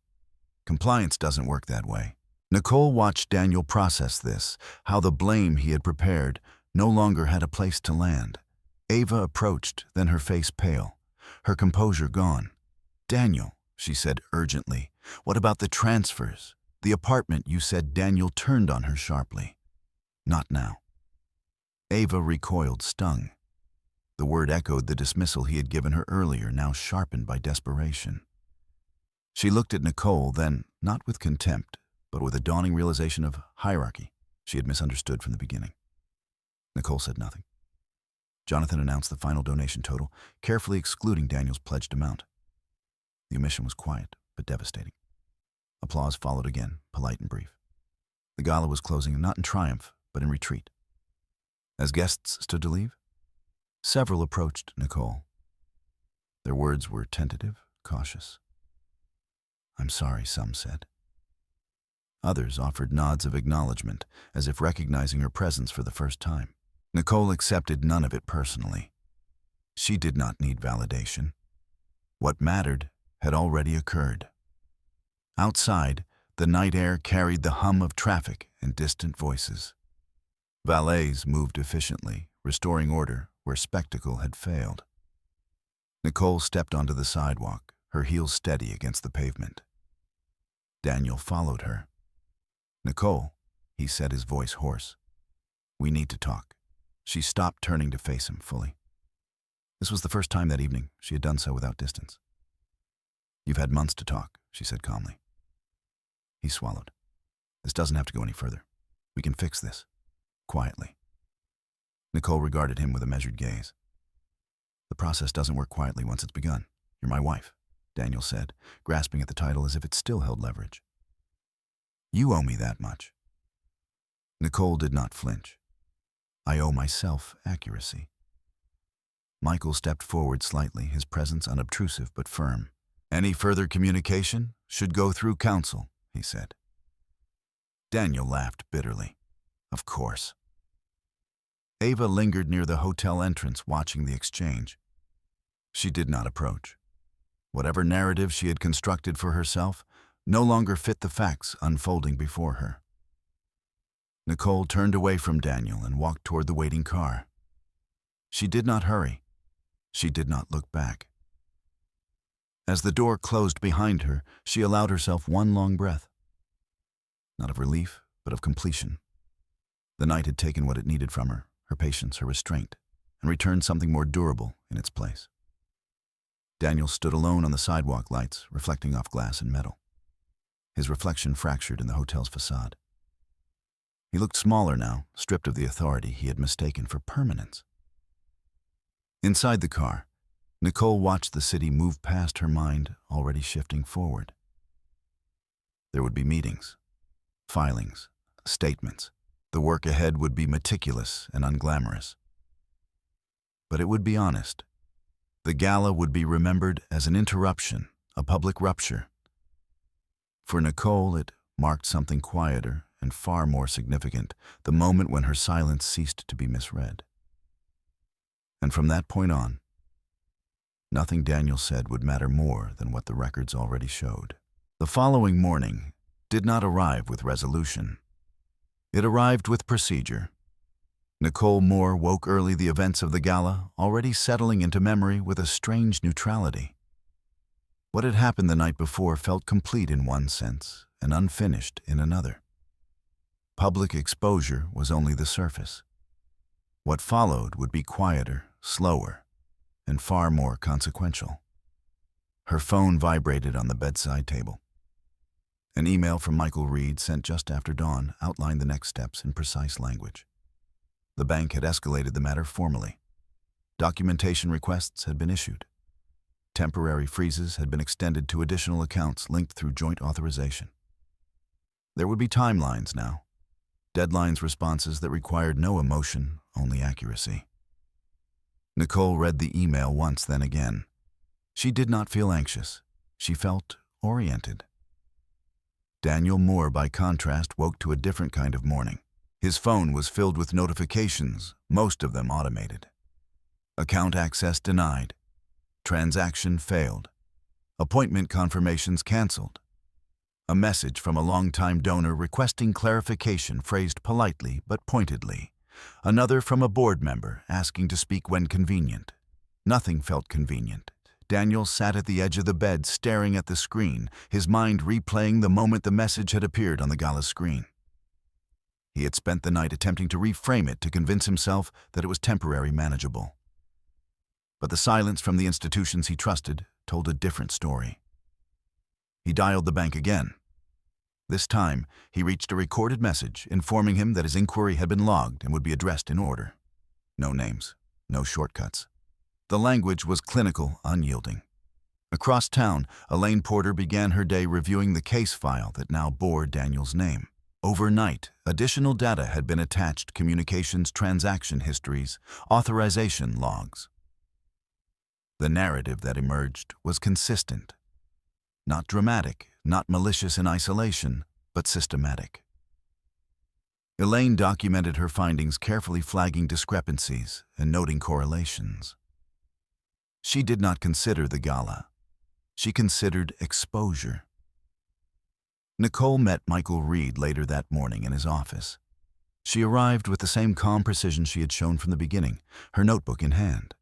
[SPEAKER 1] Compliance doesn't work that way. Nicole watched Daniel process this, how the blame he had prepared no longer had a place to land. Ava approached, then her face pale, her composure gone. Daniel, she said urgently, what about the transfers? The apartment, you said. Daniel turned on her sharply. Not now. Ava recoiled, stung. The word echoed the dismissal he had given her earlier, now sharpened by desperation. She looked at Nicole, then, not with contempt, but with a dawning realization of hierarchy she had misunderstood from the beginning. Nicole said nothing. Jonathan announced the final donation total, carefully excluding Daniel's pledged amount. The omission was quiet, but devastating. Applause followed again, polite and brief. The gala was closing, not in triumph, but in retreat. As guests stood to leave, several approached Nicole. Their words were tentative, cautious. I'm sorry, some said. Others offered nods of acknowledgement, as if recognizing her presence for the first time. Nicole accepted none of it personally. She did not need validation. What mattered had already occurred. Outside, the night air carried the hum of traffic and distant voices. Valets moved efficiently, restoring order where spectacle had failed. Nicole stepped onto the sidewalk, her heels steady against the pavement. Daniel followed her. Nicole, he said, his voice hoarse. We need to talk. She stopped, turning to face him fully. This was the first time that evening she had done so without distance. You've had months to talk, she said calmly. He swallowed. This doesn't have to go any further. We can fix this. Quietly. Nicole regarded him with a measured gaze. The process doesn't work quietly once it's begun. You're my wife, Daniel said, grasping at the title as if it still held leverage. You owe me that much. Nicole did not flinch. I owe myself accuracy. Michael stepped forward slightly, his presence unobtrusive but firm. Any further communication should go through counsel, he said. Daniel laughed bitterly. Of course. Ava lingered near the hotel entrance, watching the exchange. She did not approach. Whatever narrative she had constructed for herself no longer fit the facts unfolding before her. Nicole turned away from Daniel and walked toward the waiting car. She did not hurry. She did not look back. As the door closed behind her, she allowed herself one long breath. Not of relief, but of completion. The night had taken what it needed from her patience, her restraint, and returned something more durable in its place. Daniel stood alone on the sidewalk, lights reflecting off glass and metal. His reflection fractured in the hotel's facade. He looked smaller now, stripped of the authority he had mistaken for permanence. Inside the car, Nicole watched the city move past her mind, already shifting forward. There would be meetings, filings, statements. The work ahead would be meticulous and unglamorous. But it would be honest. The gala would be remembered as an interruption, a public rupture. For Nicole, it marked something quieter and far more significant, the moment when her silence ceased to be misread. And from that point on, nothing Daniel said would matter more than what the records already showed. The following morning did not arrive with resolution. It arrived with procedure. Nicole Moore woke early, the events of the gala already settling into memory with a strange neutrality. What had happened the night before felt complete in one sense and unfinished in another. Public exposure was only the surface. What followed would be quieter, slower, and far more consequential. Her phone vibrated on the bedside table. An email from Michael Reed, sent just after dawn, outlined the next steps in precise language. The bank had escalated the matter formally. Documentation requests had been issued. Temporary freezes had been extended to additional accounts linked through joint authorization. There would be timelines now. Deadlines, responses that required no emotion, only accuracy. Nicole read the email once, then again. She did not feel anxious. She felt oriented. Daniel Moore, by contrast, woke to a different kind of morning. His phone was filled with notifications, most of them automated. Account access denied. Transaction failed. Appointment confirmations canceled. A message from a longtime donor requesting clarification, phrased politely but pointedly. Another from a board member asking to speak when convenient. Nothing felt convenient. Daniel sat at the edge of the bed staring at the screen, his mind replaying the moment the message had appeared on the gala screen. He had spent the night attempting to reframe it to convince himself that it was temporary, manageable. But the silence from the institutions he trusted told a different story. He dialed the bank again. This time, he reached a recorded message informing him that his inquiry had been logged and would be addressed in order. No names, no shortcuts. The language was clinical, unyielding. Across town, Elaine Porter began her day reviewing the case file that now bore Daniel's name. Overnight, additional data had been attached: communications, transaction histories, authorization logs. The narrative that emerged was consistent. Not dramatic, not malicious in isolation, but systematic. Elaine documented her findings, carefully flagging discrepancies and noting correlations. She did not consider the gala. She considered exposure. Nicole met Michael Reed later that morning in his office. She arrived with the same calm precision she had shown from the beginning, her notebook in hand.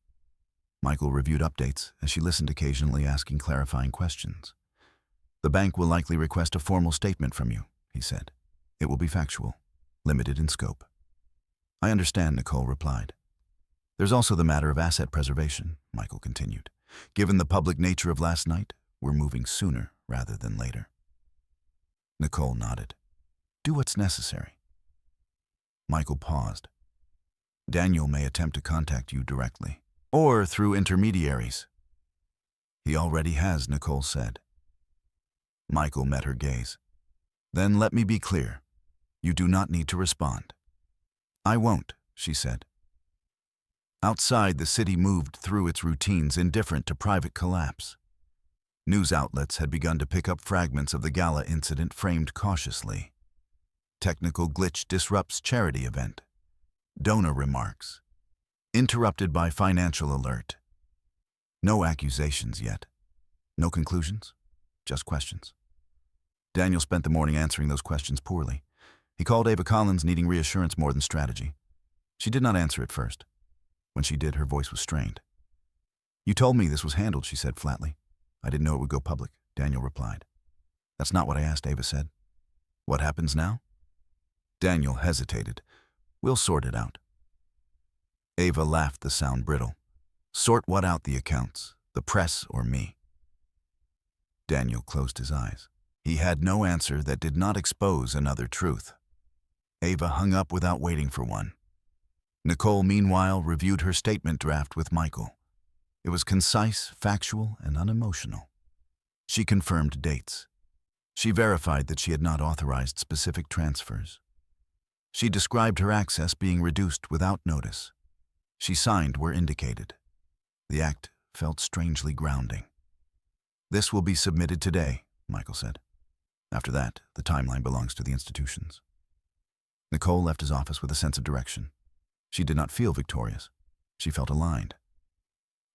[SPEAKER 1] Michael reviewed updates as she listened, occasionally asking clarifying questions. "The bank will likely request a formal statement from you," he said. "It will be factual, limited in scope." "I understand," Nicole replied. "There's also the matter of asset preservation," Michael continued. "Given the public nature of last night, we're moving sooner rather than later." Nicole nodded. "Do what's necessary." Michael paused. "Daniel may attempt to contact you directly, or through intermediaries." "He already has," Nicole said. Michael met her gaze. "Then let me be clear. You do not need to respond." "I won't," she said. Outside, the city moved through its routines, indifferent to private collapse. News outlets had begun to pick up fragments of the gala incident, framed cautiously. Technical glitch disrupts charity event. Donor remarks. Interrupted by financial alert. No accusations yet. No conclusions, just questions. Daniel spent the morning answering those questions poorly. He called Ava Collins, needing reassurance more than strategy. She did not answer at first. When she did, her voice was strained. "You told me this was handled," she said flatly. "I didn't know it would go public," Daniel replied. "That's not what I asked," Ava said. "What happens now?" Daniel hesitated. "We'll sort it out." Ava laughed, the sound brittle. "Sort what out? The accounts, the press, or me?" Daniel closed his eyes. He had no answer that did not expose another truth. Ava hung up without waiting for one. Nicole, meanwhile, reviewed her statement draft with Michael. It was concise, factual, and unemotional. She confirmed dates. She verified that she had not authorized specific transfers. She described her access being reduced without notice. She signed where indicated. The act felt strangely grounding. "This will be submitted today," Michael said. "After that, the timeline belongs to the institutions." Nicole left his office with a sense of direction. She did not feel victorious. She felt aligned.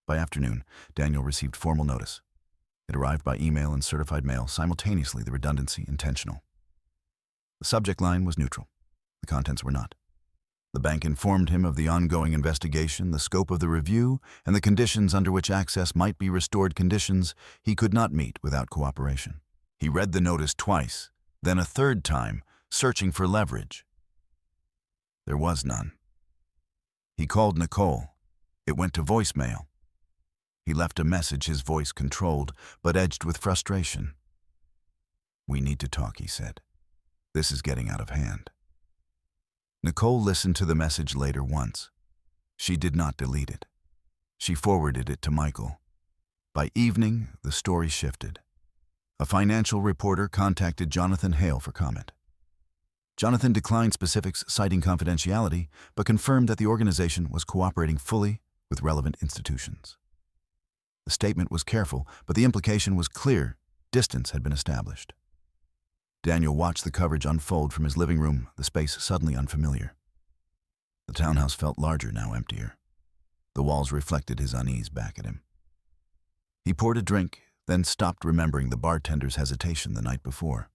[SPEAKER 1] By afternoon, Daniel received formal notice. It arrived by email and certified mail, simultaneously, the redundancy intentional. The subject line was neutral. The contents were not. The bank informed him of the ongoing investigation, the scope of the review, and the conditions under which access might be restored, conditions he could not meet without cooperation. He read the notice twice, then a third time, searching for leverage. There was none. He called Nicole. It went to voicemail. He left a message, his voice controlled, but edged with frustration. "We need to talk," he said. "This is getting out of hand." Nicole listened to the message later once. She did not delete it. She forwarded it to Michael. By evening, the story shifted. A financial reporter contacted Jonathan Hale for comment. Jonathan declined specifics, citing confidentiality, but confirmed that the organization was cooperating fully with relevant institutions. The statement was careful, but the implication was clear: distance had been established. Daniel watched the coverage unfold from his living room, the space suddenly unfamiliar. The townhouse felt larger, now emptier. The walls reflected his unease back at him. He poured a drink, then stopped, remembering the bartender's hesitation the night before.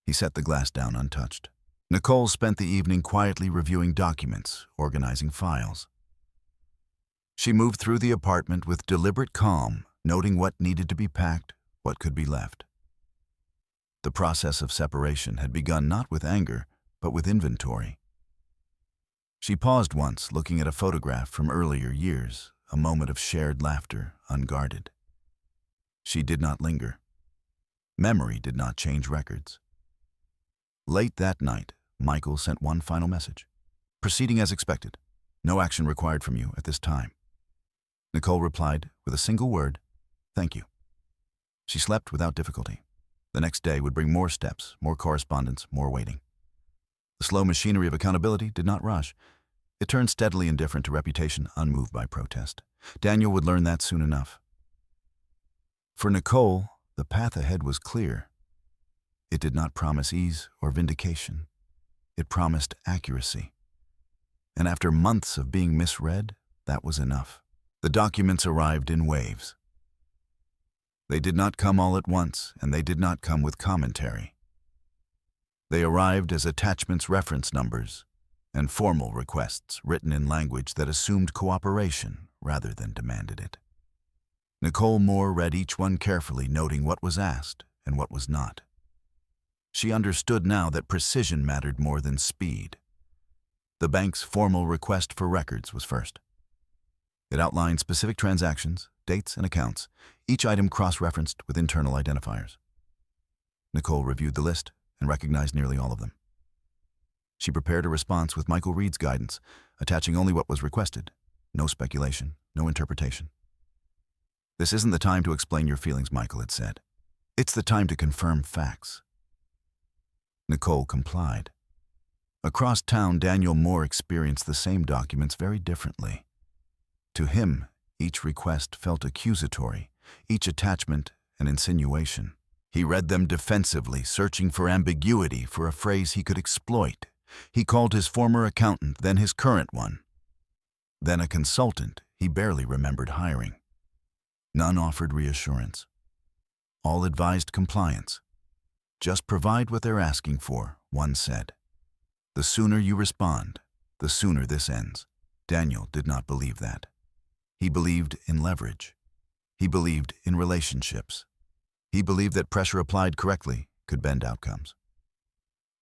[SPEAKER 1] He set the glass down untouched. Nicole spent the evening quietly reviewing documents, organizing files. She moved through the apartment with deliberate calm, noting what needed to be packed, what could be left. The process of separation had begun not with anger, but with inventory. She paused once, looking at a photograph from earlier years, a moment of shared laughter, unguarded. She did not linger. Memory did not change records. Late that night, Michael sent one final message. Proceeding as expected. No action required from you at this time. Nicole replied with a single word, "Thank you." She slept without difficulty. The next day would bring more steps, more correspondence, more waiting. The slow machinery of accountability did not rush. It turned steadily indifferent to reputation, unmoved by protest. Daniel would learn that soon enough. For Nicole, the path ahead was clear. It did not promise ease or vindication. It promised accuracy. And after months of being misread, that was enough. The documents arrived in waves. They did not come all at once, and they did not come with commentary. They arrived as attachments, reference numbers, and formal requests written in language that assumed cooperation rather than demanded it. Nicole Moore read each one carefully, noting what was asked and what was not. She understood now that precision mattered more than speed. The bank's formal request for records was first. It outlined specific transactions, dates, and accounts, each item cross-referenced with internal identifiers. Nicole reviewed the list and recognized nearly all of them. She prepared a response with Michael Reed's guidance, attaching only what was requested. No speculation, no interpretation. "This isn't the time to explain your feelings," Michael had said. "It's the time to confirm facts." Nicole complied. Across town, Daniel Moore experienced the same documents very differently. To him, each request felt accusatory, each attachment an insinuation. He read them defensively, searching for ambiguity, for a phrase he could exploit. He called his former accountant, then his current one, then a consultant he barely remembered hiring. None offered reassurance. All advised compliance. "Just provide what they're asking for," one said. "The sooner you respond, the sooner this ends." Daniel did not believe that. He believed in leverage. He believed in relationships. He believed that pressure applied correctly could bend outcomes.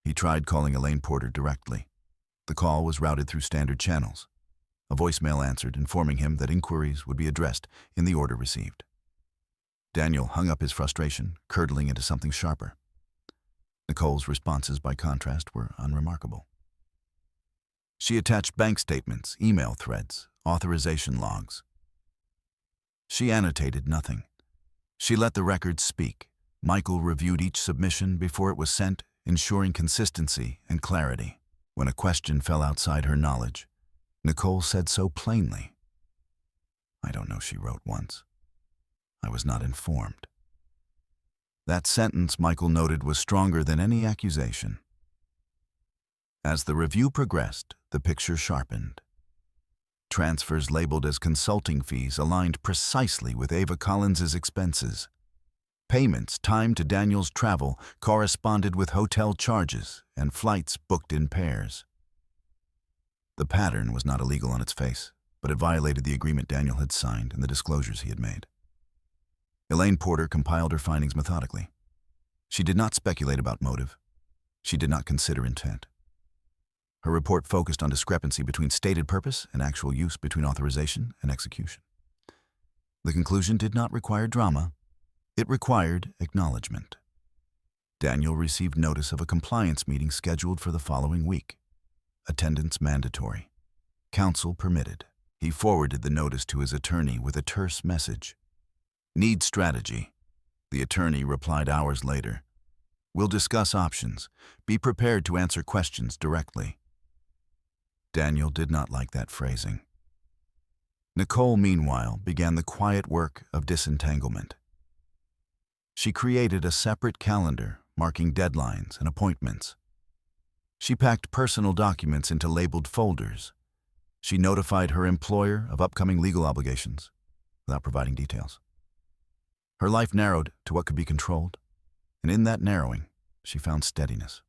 [SPEAKER 1] He tried calling Elaine Porter directly. The call was routed through standard channels. A voicemail answered, informing him that inquiries would be addressed in the order received. Daniel hung up his frustration, curdling into something sharper. Nicole's responses, by contrast, were unremarkable. She attached bank statements, email threads, authorization logs. She annotated nothing. She let the records speak. Michael reviewed each submission before it was sent, ensuring consistency and clarity. When a question fell outside her knowledge, Nicole said so plainly. "I don't know," she wrote once. "I was not informed." That sentence, Michael noted, was stronger than any accusation. As the review progressed, the picture sharpened. Transfers labeled as consulting fees aligned precisely with Ava Collins's expenses. Payments timed to Daniel's travel corresponded with hotel charges and flights booked in pairs. The pattern was not illegal on its face, but it violated the agreement Daniel had signed and the disclosures he had made. Elaine Porter compiled her findings methodically. She did not speculate about motive. She did not consider intent. Her report focused on discrepancy between stated purpose and actual use, between authorization and execution. The conclusion did not require drama. It required acknowledgement. Daniel received notice of a compliance meeting scheduled for the following week. Attendance mandatory. Counsel permitted. He forwarded the notice to his attorney with a terse message. "Need strategy." The attorney replied hours later. "We'll discuss options. Be prepared to answer questions directly." Daniel did not like that phrasing. Nicole, meanwhile, began the quiet work of disentanglement. She created a separate calendar marking deadlines and appointments. She packed personal documents into labeled folders. She notified her employer of upcoming legal obligations without providing details. Her life narrowed to what could be controlled, and in that narrowing, she found steadiness.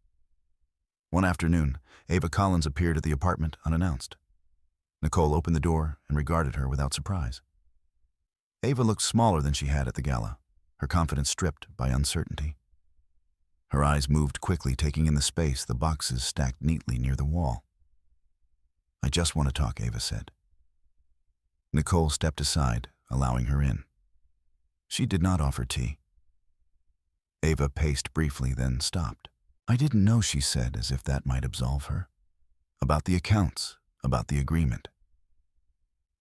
[SPEAKER 1] One afternoon, Ava Collins appeared at the apartment unannounced. Nicole opened the door and regarded her without surprise. Ava looked smaller than she had at the gala, her confidence stripped by uncertainty. Her eyes moved quickly, taking in the space, the boxes stacked neatly near the wall. "I just want to talk," Ava said. Nicole stepped aside, allowing her in. She did not offer tea. Ava paced briefly, then stopped. "I didn't know," she said, as if that might absolve her. "About the accounts, about the agreement."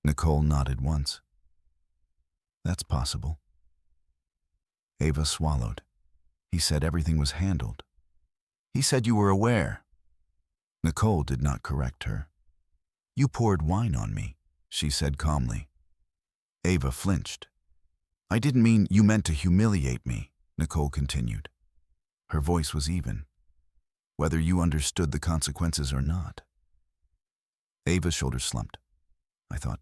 [SPEAKER 1] Nicole nodded once. "That's possible." Ava swallowed. "He said everything was handled. He said you were aware." Nicole did not correct her. "You poured wine on me," she said calmly. Ava flinched. "I didn't mean you meant to humiliate me," Nicole continued. Her voice was even. "Whether you understood the consequences or not." Ava's shoulders slumped. I thought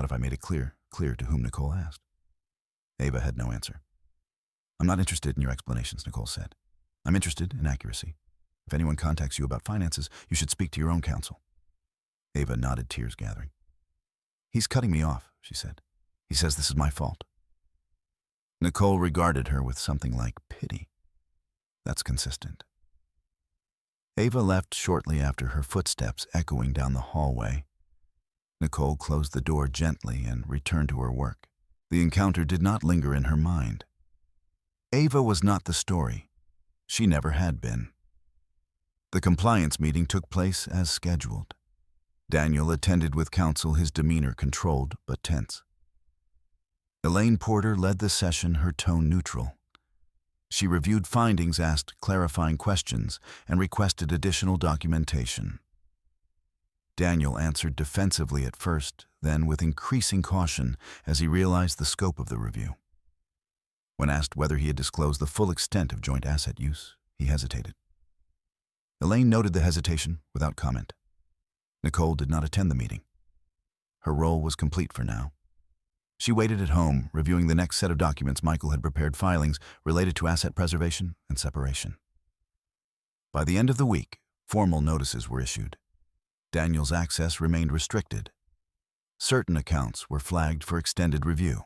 [SPEAKER 1] if I made it clear to whom Nicole asked." Ava had no answer. "I'm not interested in your explanations," Nicole said. "I'm interested in accuracy. If anyone contacts you about finances, you should speak to your own counsel." Ava nodded, tears gathering. "He's cutting me off," she said. "He says this is my fault." Nicole regarded her with something like pity. "That's consistent." Ava left shortly after, her footsteps echoing down the hallway. Nicole closed the door gently and returned to her work. The encounter did not linger in her mind. Ava was not the story. She never had been. The compliance meeting took place as scheduled. Daniel attended with counsel, his demeanor controlled but tense. Elaine Porter led the session, her tone neutral. She reviewed findings, asked clarifying questions, and requested additional documentation. Daniel answered defensively at first, then with increasing caution as he realized the scope of the review. When asked whether he had disclosed the full extent of joint asset use, he hesitated. Elaine noted the hesitation without comment. Nicole did not attend the meeting. Her role was complete for now. She waited at home, reviewing the next set of documents. Michael had prepared filings related to asset preservation and separation. By the end of the week, formal notices were issued. Daniel's access remained restricted. Certain accounts were flagged for extended review.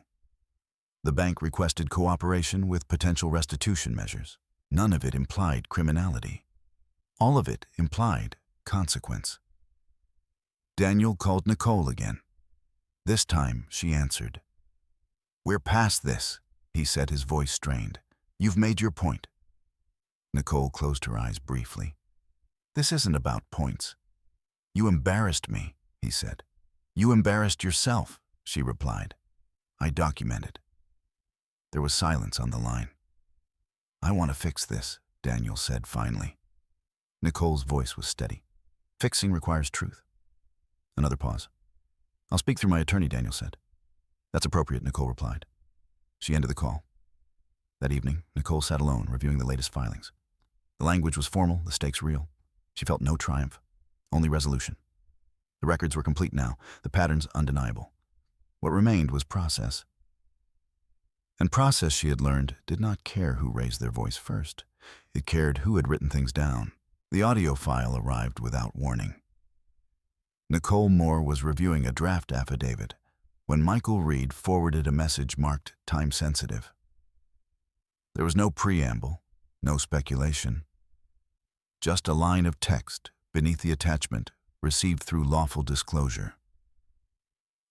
[SPEAKER 1] The bank requested cooperation with potential restitution measures. None of it implied criminality. All of it implied consequence. Daniel called Nicole again. This time, she answered. "We're past this," he said, his voice strained. "You've made your point." Nicole closed her eyes briefly. "This isn't about points." "You embarrassed me," he said. "You embarrassed yourself," she replied. "I documented." There was silence on the line. "I want to fix this," Daniel said finally. Nicole's voice was steady. "Fixing requires truth." Another pause. "I'll speak through my attorney," Daniel said. "That's appropriate," Nicole replied. She ended the call. That evening, Nicole sat alone, reviewing the latest filings. The language was formal, the stakes real. She felt no triumph, only resolution. The records were complete now, the patterns undeniable. What remained was process. And process, she had learned, did not care who raised their voice first. It cared who had written things down. The audio file arrived without warning. Nicole Moore was reviewing a draft affidavit when Michael Reed forwarded a message marked time-sensitive. There was no preamble, no speculation. Just a line of text beneath the attachment, received through lawful disclosure.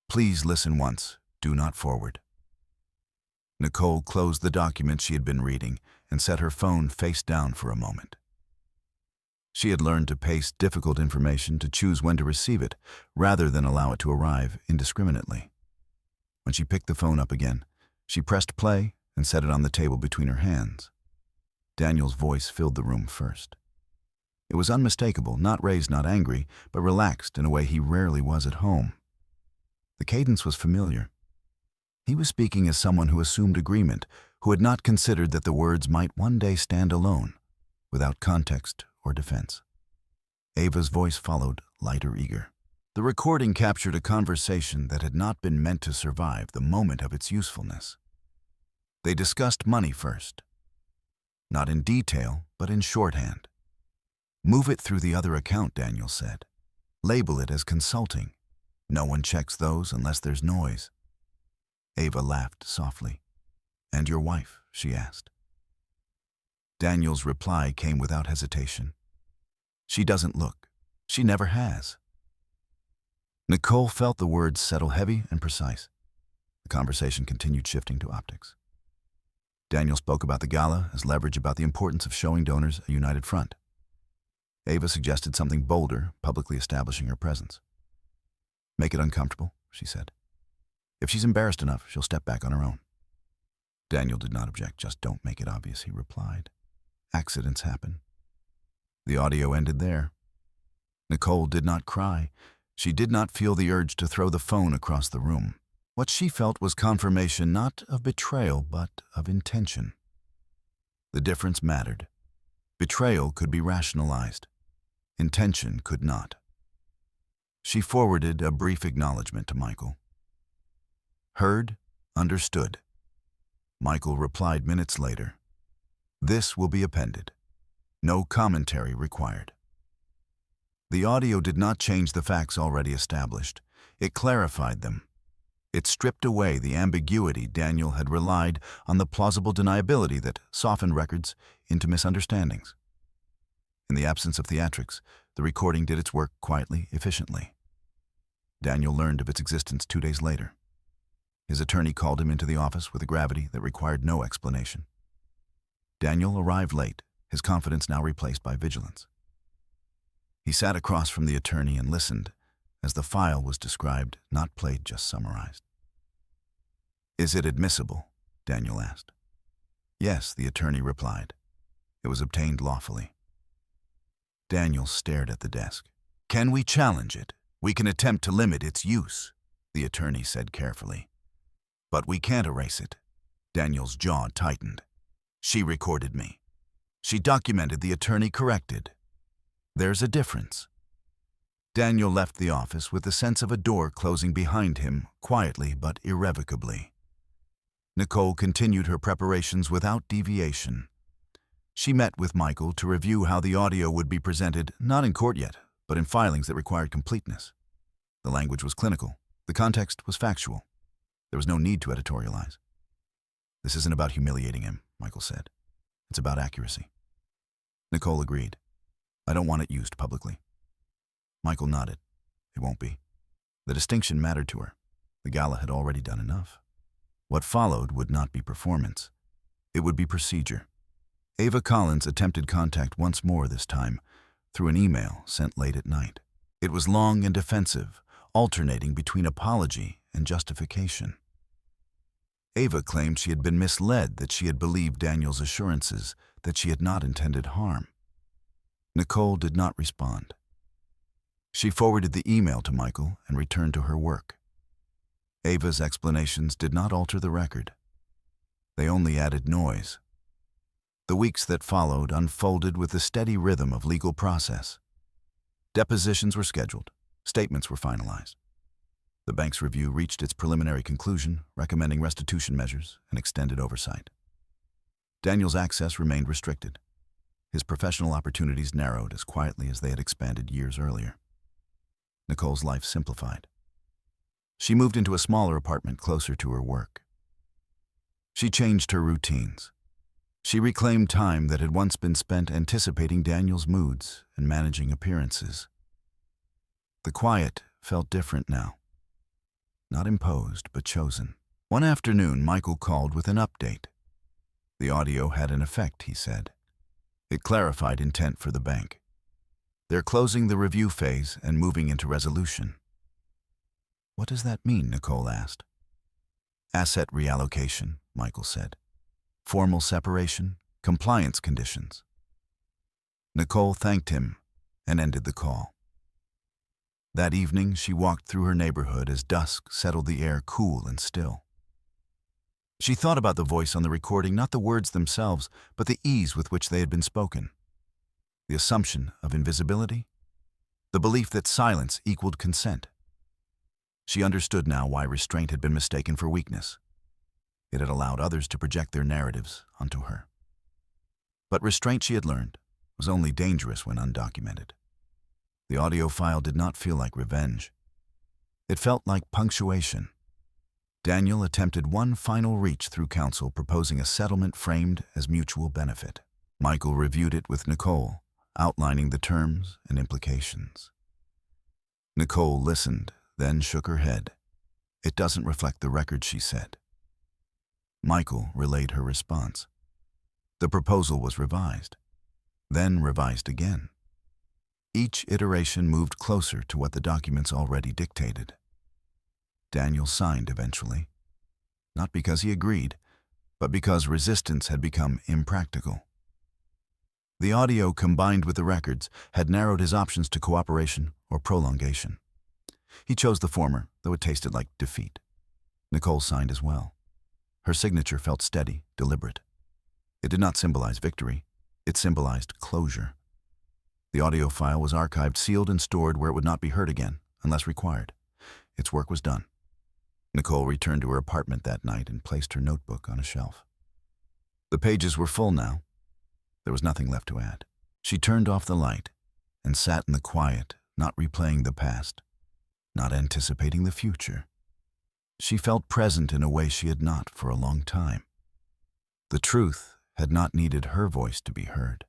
[SPEAKER 1] "Please listen once, do not forward." Nicole closed the document she had been reading and set her phone face down for a moment. She had learned to pace difficult information, to choose when to receive it, rather than allow it to arrive indiscriminately. When she picked the phone up again, she pressed play and set it on the table between her hands. Daniel's voice filled the room first. It was unmistakable, not raised, not angry, but relaxed in a way he rarely was at home. The cadence was familiar. He was speaking as someone who assumed agreement, who who had not considered that the words might one day stand alone, without context or defense. Ava's voice followed, light or eager. The recording captured a conversation that had not been meant to survive the moment of its usefulness. They discussed money first. Not in detail, but in shorthand. "Move it through the other account," Daniel said. "Label it as consulting. No one checks those unless there's noise." Ava laughed softly. "And your wife?" she asked. Daniel's reply came without hesitation. "She doesn't look. She never has." Nicole felt the words settle heavy and precise. The conversation continued, shifting to optics. Daniel spoke about the gala as leverage about the importance of showing donors a united front. Ava suggested something bolder, publicly establishing her presence. "Make it uncomfortable," she said. "If she's embarrassed enough, she'll step back on her own." Daniel did not object. "Just don't make it obvious," he replied. "Accidents happen." The audio ended there. Nicole did not cry. She did not feel the urge to throw the phone across the room. What she felt was confirmation not of betrayal, but of intention. The difference mattered. Betrayal could be rationalized. Intention could not. She forwarded a brief acknowledgement to Michael. "Heard, understood." Michael replied minutes later. "This will be appended. No commentary required." The audio did not change the facts already established. It clarified them. It stripped away the ambiguity Daniel had relied on the plausible deniability that softened records into misunderstandings. In the absence of theatrics, the recording did its work quietly, efficiently. Daniel learned of its existence 2 days later. His attorney called him into the office with a gravity that required no explanation. Daniel arrived late, his confidence now replaced by vigilance. He sat across from the attorney and listened as the file was described, not played, just summarized. "Is it admissible?" Daniel asked. "Yes," the attorney replied. "It was obtained lawfully." Daniel stared at the desk. "Can we challenge it? We can attempt to limit its use," the attorney said carefully. "But we can't erase it." Daniel's jaw tightened. "She recorded me. She documented," the attorney corrected. "There's a difference." Daniel left the office with the sense of a door closing behind him, quietly but irrevocably. Nicole continued her preparations without deviation. She met with Michael to review how the audio would be presented, not in court yet, but in filings that required completeness. The language was clinical. The context was factual. There was no need to editorialize. "This isn't about humiliating him," Michael said. "It's about accuracy." Nicole agreed. "I don't want it used publicly." Michael nodded. It won't be. The distinction mattered to her. The gala had already done enough. What followed would not be performance. It would be procedure. Ava Collins attempted contact once more this time, through an email sent late at night. It was long and defensive, alternating between apology and justification. Ava claimed she had been misled, that she had believed Daniel's assurances, that she had not intended harm. Nicole did not respond. She forwarded the email to Michael and returned to her work. Ava's explanations did not alter the record. They only added noise. The weeks that followed unfolded with the steady rhythm of legal process. Depositions were scheduled. Statements were finalized. The bank's review reached its preliminary conclusion, recommending restitution measures and extended oversight. Daniel's access remained restricted. His professional opportunities narrowed as quietly as they had expanded years earlier. Nicole's life simplified. She moved into a smaller apartment closer to her work. She changed her routines. She reclaimed time that had once been spent anticipating Daniel's moods and managing appearances. The quiet felt different now. Not imposed, but chosen. One afternoon, Michael called with an update. The audio had an effect, he said. It clarified intent for the bank. They're closing the review phase and moving into resolution. What does that mean? Nicole asked. Asset reallocation, Michael said. Formal separation, compliance conditions. Nicole thanked him and ended the call. That evening, she walked through her neighborhood as dusk settled the air cool and still. She thought about the voice on the recording, not the words themselves, but the ease with which they had been spoken. The assumption of invisibility, the belief that silence equaled consent. She understood now why restraint had been mistaken for weakness. It had allowed others to project their narratives onto her. But restraint, she had learned, was only dangerous when undocumented. The audio file did not feel like revenge. It felt like punctuation. Daniel attempted one final reach through counsel, proposing a settlement framed as mutual benefit. Michael reviewed it with Nicole, outlining the terms and implications. Nicole listened, then shook her head. "It doesn't reflect the record," she said. Michael relayed her response. The proposal was revised, then revised again. Each iteration moved closer to what the documents already dictated. Daniel signed eventually, not because he agreed, but because resistance had become impractical. The audio, combined with the records, had narrowed his options to cooperation or prolongation. He chose the former, though it tasted like defeat. Nicole signed as well. Her signature felt steady, deliberate. It did not symbolize victory. It symbolized closure. The audio file was archived, sealed, and stored where it would not be heard again, unless required. Its work was done. Nicole returned to her apartment that night and placed her notebook on a shelf. The pages were full now. There was nothing left to add. She turned off the light and sat in the quiet, not replaying the past, not anticipating the future. She felt present in a way she had not for a long time. The truth had not needed her voice to be heard.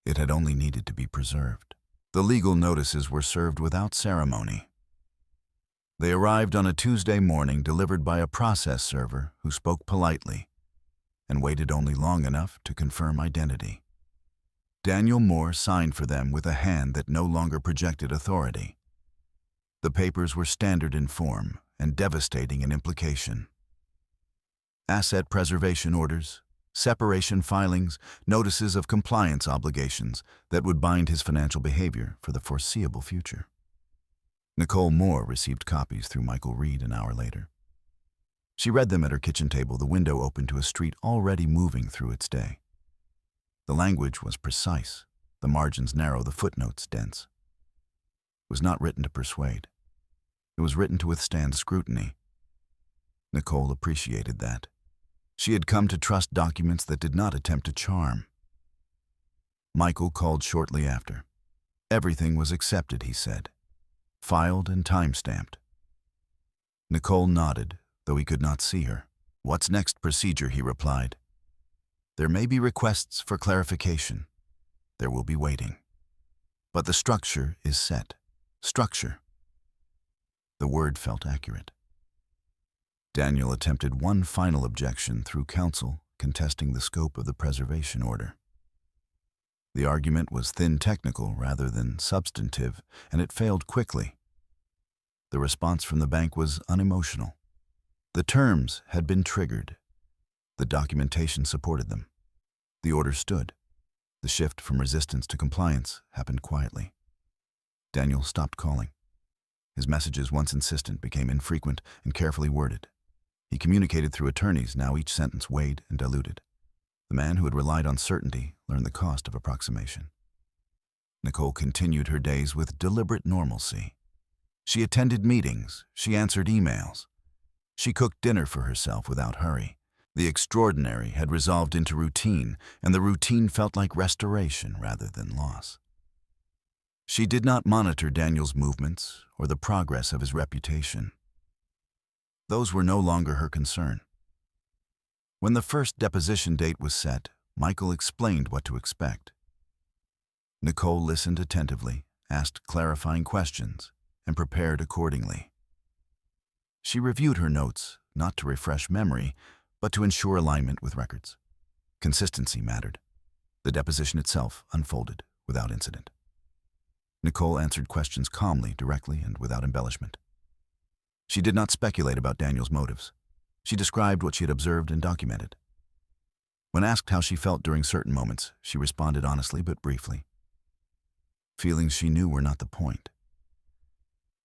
[SPEAKER 1] It had only needed to be preserved. The legal notices were served without ceremony. They arrived on a Tuesday morning, delivered by a process server who spoke politely and waited only long enough to confirm identity. Daniel Moore signed for them with a hand that no longer projected authority. The papers were standard in form and devastating in implication. Asset preservation orders, separation filings, notices of compliance obligations that would bind his financial behavior for the foreseeable future. Nicole Moore received copies through Michael Reed an hour later. She read them at her kitchen table, the window open to a street already moving through its day. The language was precise, the margins narrow, the footnotes dense. It was not written to persuade. It was written to withstand scrutiny. Nicole appreciated that. She had come to trust documents that did not attempt to charm. Michael called shortly after. Everything was accepted, he said. Filed and time-stamped. Nicole nodded, though he could not see her. "What's next procedure?" he replied. "There may be requests for clarification. There will be waiting. But the structure is set. Structure." The word felt accurate. Daniel attempted one final objection through counsel, contesting the scope of the preservation order. The argument was thin technical rather than substantive, and it failed quickly. The response from the bank was unemotional. The terms had been triggered. The documentation supported them. The order stood. The shift from resistance to compliance happened quietly. Daniel stopped calling. His messages, once insistent, became infrequent and carefully worded. He communicated through attorneys, now each sentence weighed and diluted. The man who had relied on certainty learned the cost of approximation. Nicole continued her days with deliberate normalcy. She attended meetings, she answered emails. She cooked dinner for herself without hurry. The extraordinary had resolved into routine, and the routine felt like restoration rather than loss. She did not monitor Daniel's movements or the progress of his reputation. Those were no longer her concern. When the first deposition date was set, Michael explained what to expect. Nicole listened attentively, asked clarifying questions, and prepared accordingly. She reviewed her notes, not to refresh memory, but to ensure alignment with records. Consistency mattered. The deposition itself unfolded without incident. Nicole answered questions calmly, directly, and without embellishment. She did not speculate about Daniel's motives. She described what she had observed and documented. When asked how she felt during certain moments, she responded honestly but briefly. Feelings she knew were not the point.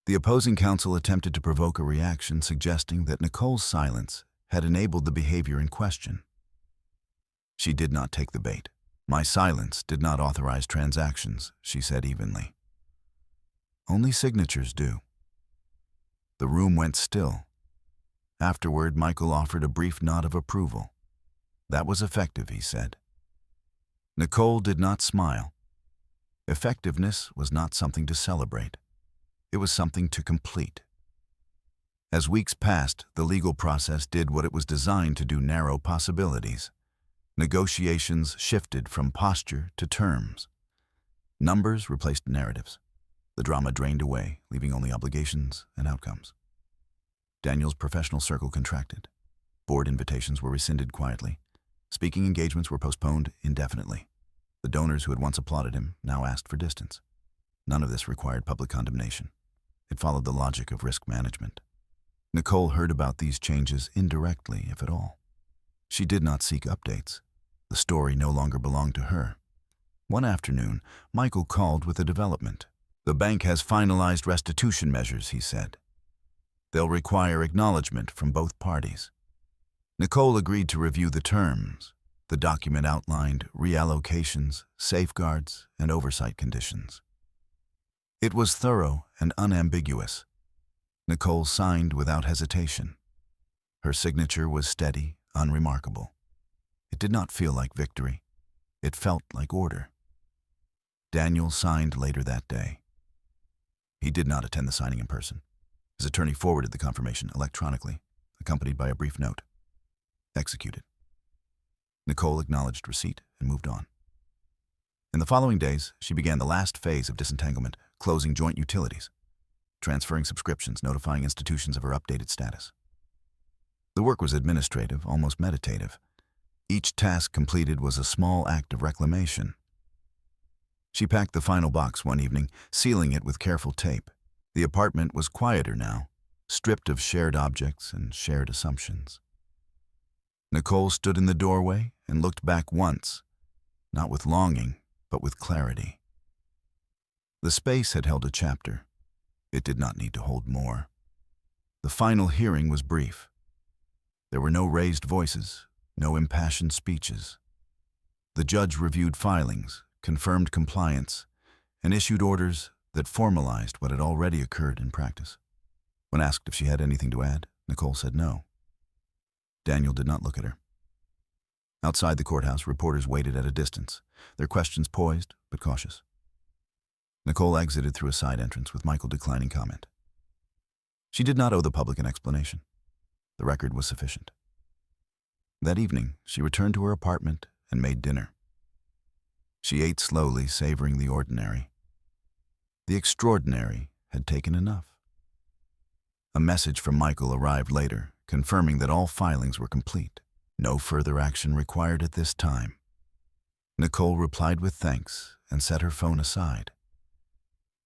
[SPEAKER 1] The opposing counsel attempted to provoke a reaction, suggesting that Nicole's silence had enabled the behavior in question. She did not take the bait. My silence did not authorize transactions, she said evenly. Only signatures do. The room went still. Afterward, Michael offered a brief nod of approval. That was effective, he said. Nicole did not smile. Effectiveness was not something to celebrate. It was something to complete. As weeks passed, the legal process did what it was designed to do: narrow possibilities. Negotiations shifted from posture to terms. Numbers replaced narratives. The drama drained away, leaving only obligations and outcomes. Daniel's professional circle contracted. Board invitations were rescinded quietly. Speaking engagements were postponed indefinitely. The donors who had once applauded him now asked for distance. None of this required public condemnation. It followed the logic of risk management. Nicole heard about these changes indirectly, if at all. She did not seek updates. The story no longer belonged to her. One afternoon, Michael called with a development. The bank has finalized restitution measures, he said. They'll require acknowledgement from both parties. Nicole agreed to review the terms. The document outlined reallocations, safeguards, and oversight conditions. It was thorough and unambiguous. Nicole signed without hesitation. Her signature was steady, unremarkable. It did not feel like victory. It felt like order. Daniel signed later that day. He did not attend the signing in person. His attorney forwarded the confirmation electronically, accompanied by a brief note. Executed. Nicole acknowledged receipt and moved on. In the following days, she began the last phase of disentanglement, closing joint utilities, transferring subscriptions, notifying institutions of her updated status. The work was administrative, almost meditative. Each task completed was a small act of reclamation. She packed the final box one evening, sealing it with careful tape. The apartment was quieter now, stripped of shared objects and shared assumptions. Nicole stood in the doorway and looked back once, not with longing, but with clarity. The space had held a chapter. It did not need to hold more. The final hearing was brief. There were no raised voices, no impassioned speeches. The judge reviewed filings, confirmed compliance, and issued orders that formalized what had already occurred in practice. When asked if she had anything to add, Nicole said no. Daniel did not look at her. Outside the courthouse, reporters waited at a distance, their questions poised but cautious. Nicole exited through a side entrance with Michael declining comment. She did not owe the public an explanation. The record was sufficient. That evening, she returned to her apartment and made dinner. She ate slowly, savoring the ordinary. The extraordinary had taken enough. A message from Michael arrived later, confirming that all filings were complete. No further action required at this time. Nicole replied with thanks and set her phone aside.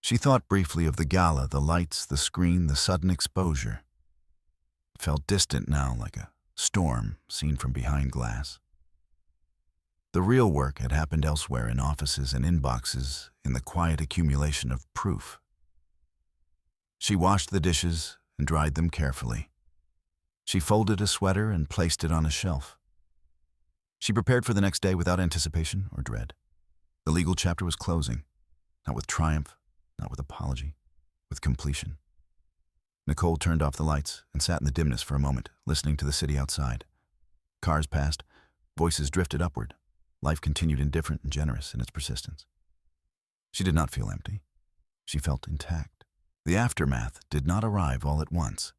[SPEAKER 1] She thought briefly of the gala, the lights, the screen, the sudden exposure. It felt distant now, like a storm seen from behind glass. The real work had happened elsewhere, in offices and inboxes, in the quiet accumulation of proof. She washed the dishes and dried them carefully. She folded a sweater and placed it on a shelf. She prepared for the next day without anticipation or dread. The legal chapter was closing, not with triumph, not with apology, with completion. Nicole turned off the lights and sat in the dimness for a moment, listening to the city outside. Cars passed, voices drifted upward. Life continued indifferent and generous in its persistence. She did not feel empty. She felt intact. The aftermath did not arrive all at once.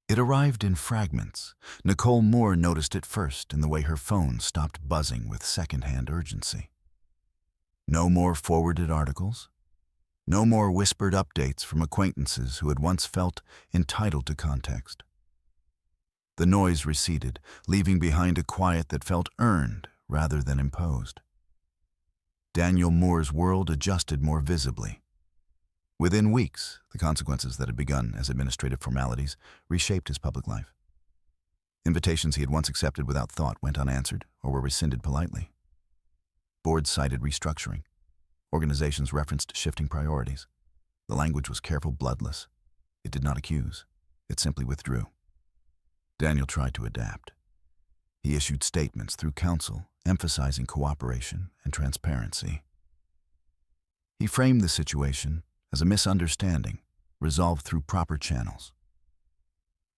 [SPEAKER 1] It arrived in fragments. Nicole Moore noticed it first in the way her phone stopped buzzing with second-hand urgency. No more forwarded articles. No more whispered updates from acquaintances who had once felt entitled to context. The noise receded, leaving behind a quiet that felt earned rather than imposed. Daniel Moore's world adjusted more visibly. Within weeks, the consequences that had begun as administrative formalities reshaped his public life. Invitations he had once accepted without thought went unanswered or were rescinded politely. Boards cited restructuring. Organizations referenced shifting priorities. The language was careful, bloodless. It did not accuse. It simply withdrew. Daniel tried to adapt. He issued statements through counsel, emphasizing cooperation and transparency. He framed the situation as a misunderstanding resolved through proper channels.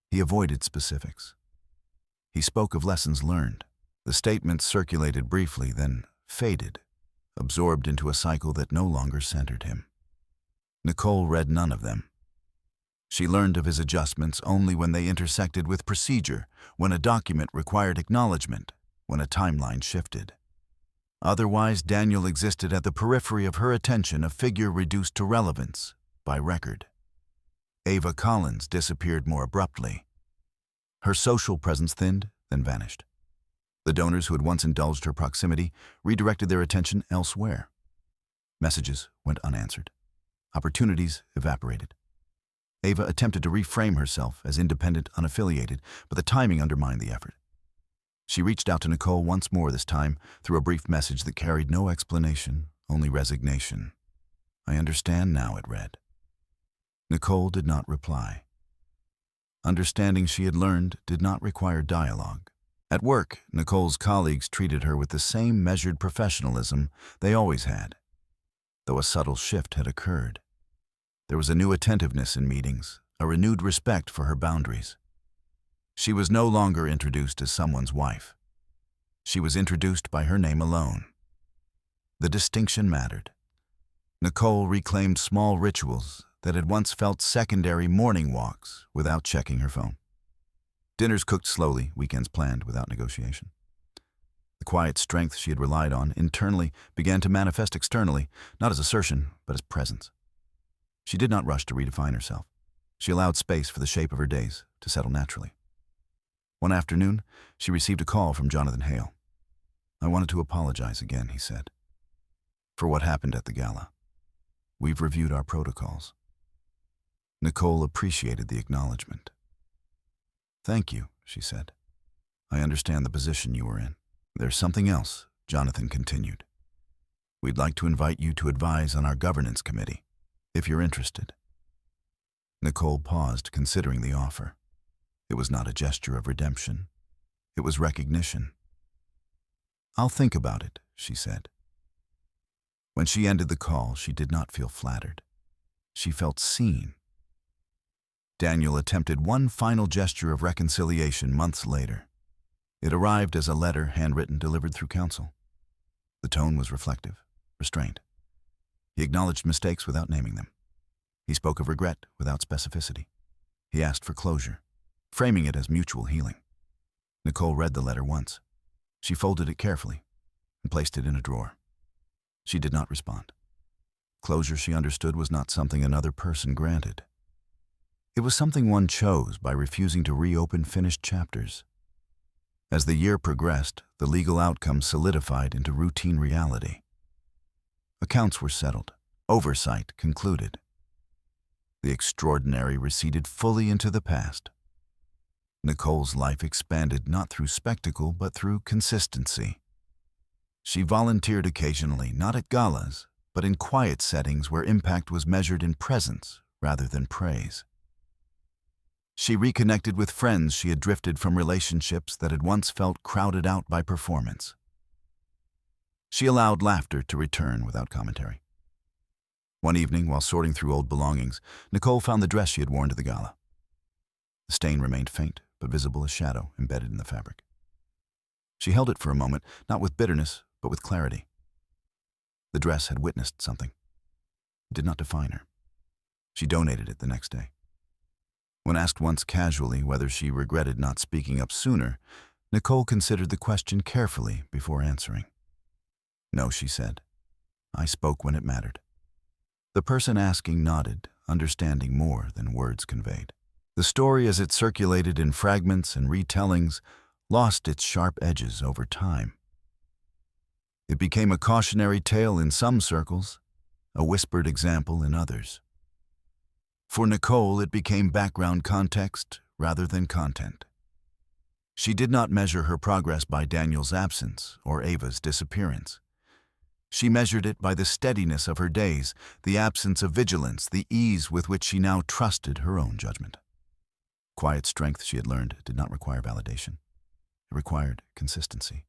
[SPEAKER 1] He avoided specifics. He spoke of lessons learned. The statements circulated briefly, then faded, absorbed into a cycle that no longer centered him. Nicole read none of them. She learned of his adjustments only when they intersected with procedure, when a document required acknowledgement, when a timeline shifted. Otherwise, Daniel existed at the periphery of her attention, a figure reduced to relevance by record. Ava Collins disappeared more abruptly. Her social presence thinned, then vanished. The donors who had once indulged her proximity redirected their attention elsewhere. Messages went unanswered. Opportunities evaporated. Ava attempted to reframe herself as independent, unaffiliated, but the timing undermined the effort. She reached out to Nicole once more, this time through a brief message that carried no explanation, only resignation. "I understand now," it read. Nicole did not reply. Understanding she had learned did not require dialogue. At work, Nicole's colleagues treated her with the same measured professionalism they always had, though a subtle shift had occurred. There was a new attentiveness in meetings, a renewed respect for her boundaries. She was no longer introduced as someone's wife. She was introduced by her name alone. The distinction mattered. Nicole reclaimed small rituals that had once felt secondary, morning walks without checking her phone. Dinners cooked slowly, weekends planned without negotiation. The quiet strength she had relied on internally began to manifest externally, not as assertion, but as presence. She did not rush to redefine herself. She allowed space for the shape of her days to settle naturally. One afternoon, she received a call from Jonathan Hale. "I wanted to apologize again," he said, "for what happened at the gala. We've reviewed our protocols." Nicole appreciated the acknowledgement. "Thank you," she said. "I understand the position you were in." "There's something else," Jonathan continued. "We'd like to invite you to advise on our governance committee, if you're interested." Nicole paused, considering the offer. It was not a gesture of redemption. It was recognition. "I'll think about it," she said. When she ended the call, she did not feel flattered. She felt seen. Daniel attempted one final gesture of reconciliation months later. It arrived as a letter, handwritten, delivered through counsel. The tone was reflective, restrained. He acknowledged mistakes without naming them. He spoke of regret without specificity. He asked for closure, framing it as mutual healing. Nicole read the letter once. She folded it carefully and placed it in a drawer. She did not respond. Closure, she understood, was not something another person granted. It was something one chose by refusing to reopen finished chapters. As the year progressed, the legal outcome solidified into routine reality. Accounts were settled. Oversight concluded. The extraordinary receded fully into the past. Nicole's life expanded not through spectacle, but through consistency. She volunteered occasionally, not at galas, but in quiet settings where impact was measured in presence rather than praise. She reconnected with friends she had drifted from, relationships that had once felt crowded out by performance. She allowed laughter to return without commentary. One evening, while sorting through old belongings, Nicole found the dress she had worn to the gala. The stain remained faint, but visible as shadow embedded in the fabric. She held it for a moment, not with bitterness, but with clarity. The dress had witnessed something. It did not define her. She donated it the next day. When asked once casually whether she regretted not speaking up sooner, Nicole considered the question carefully before answering. "No," she said. "I spoke when it mattered." The person asking nodded, understanding more than words conveyed. The story, as it circulated in fragments and retellings, lost its sharp edges over time. It became a cautionary tale in some circles, a whispered example in others. For Nicole, it became background context rather than content. She did not measure her progress by Daniel's absence or Ava's disappearance. She measured it by the steadiness of her days, the absence of vigilance, the ease with which she now trusted her own judgment. Quiet strength, she had learned, did not require validation. It required consistency.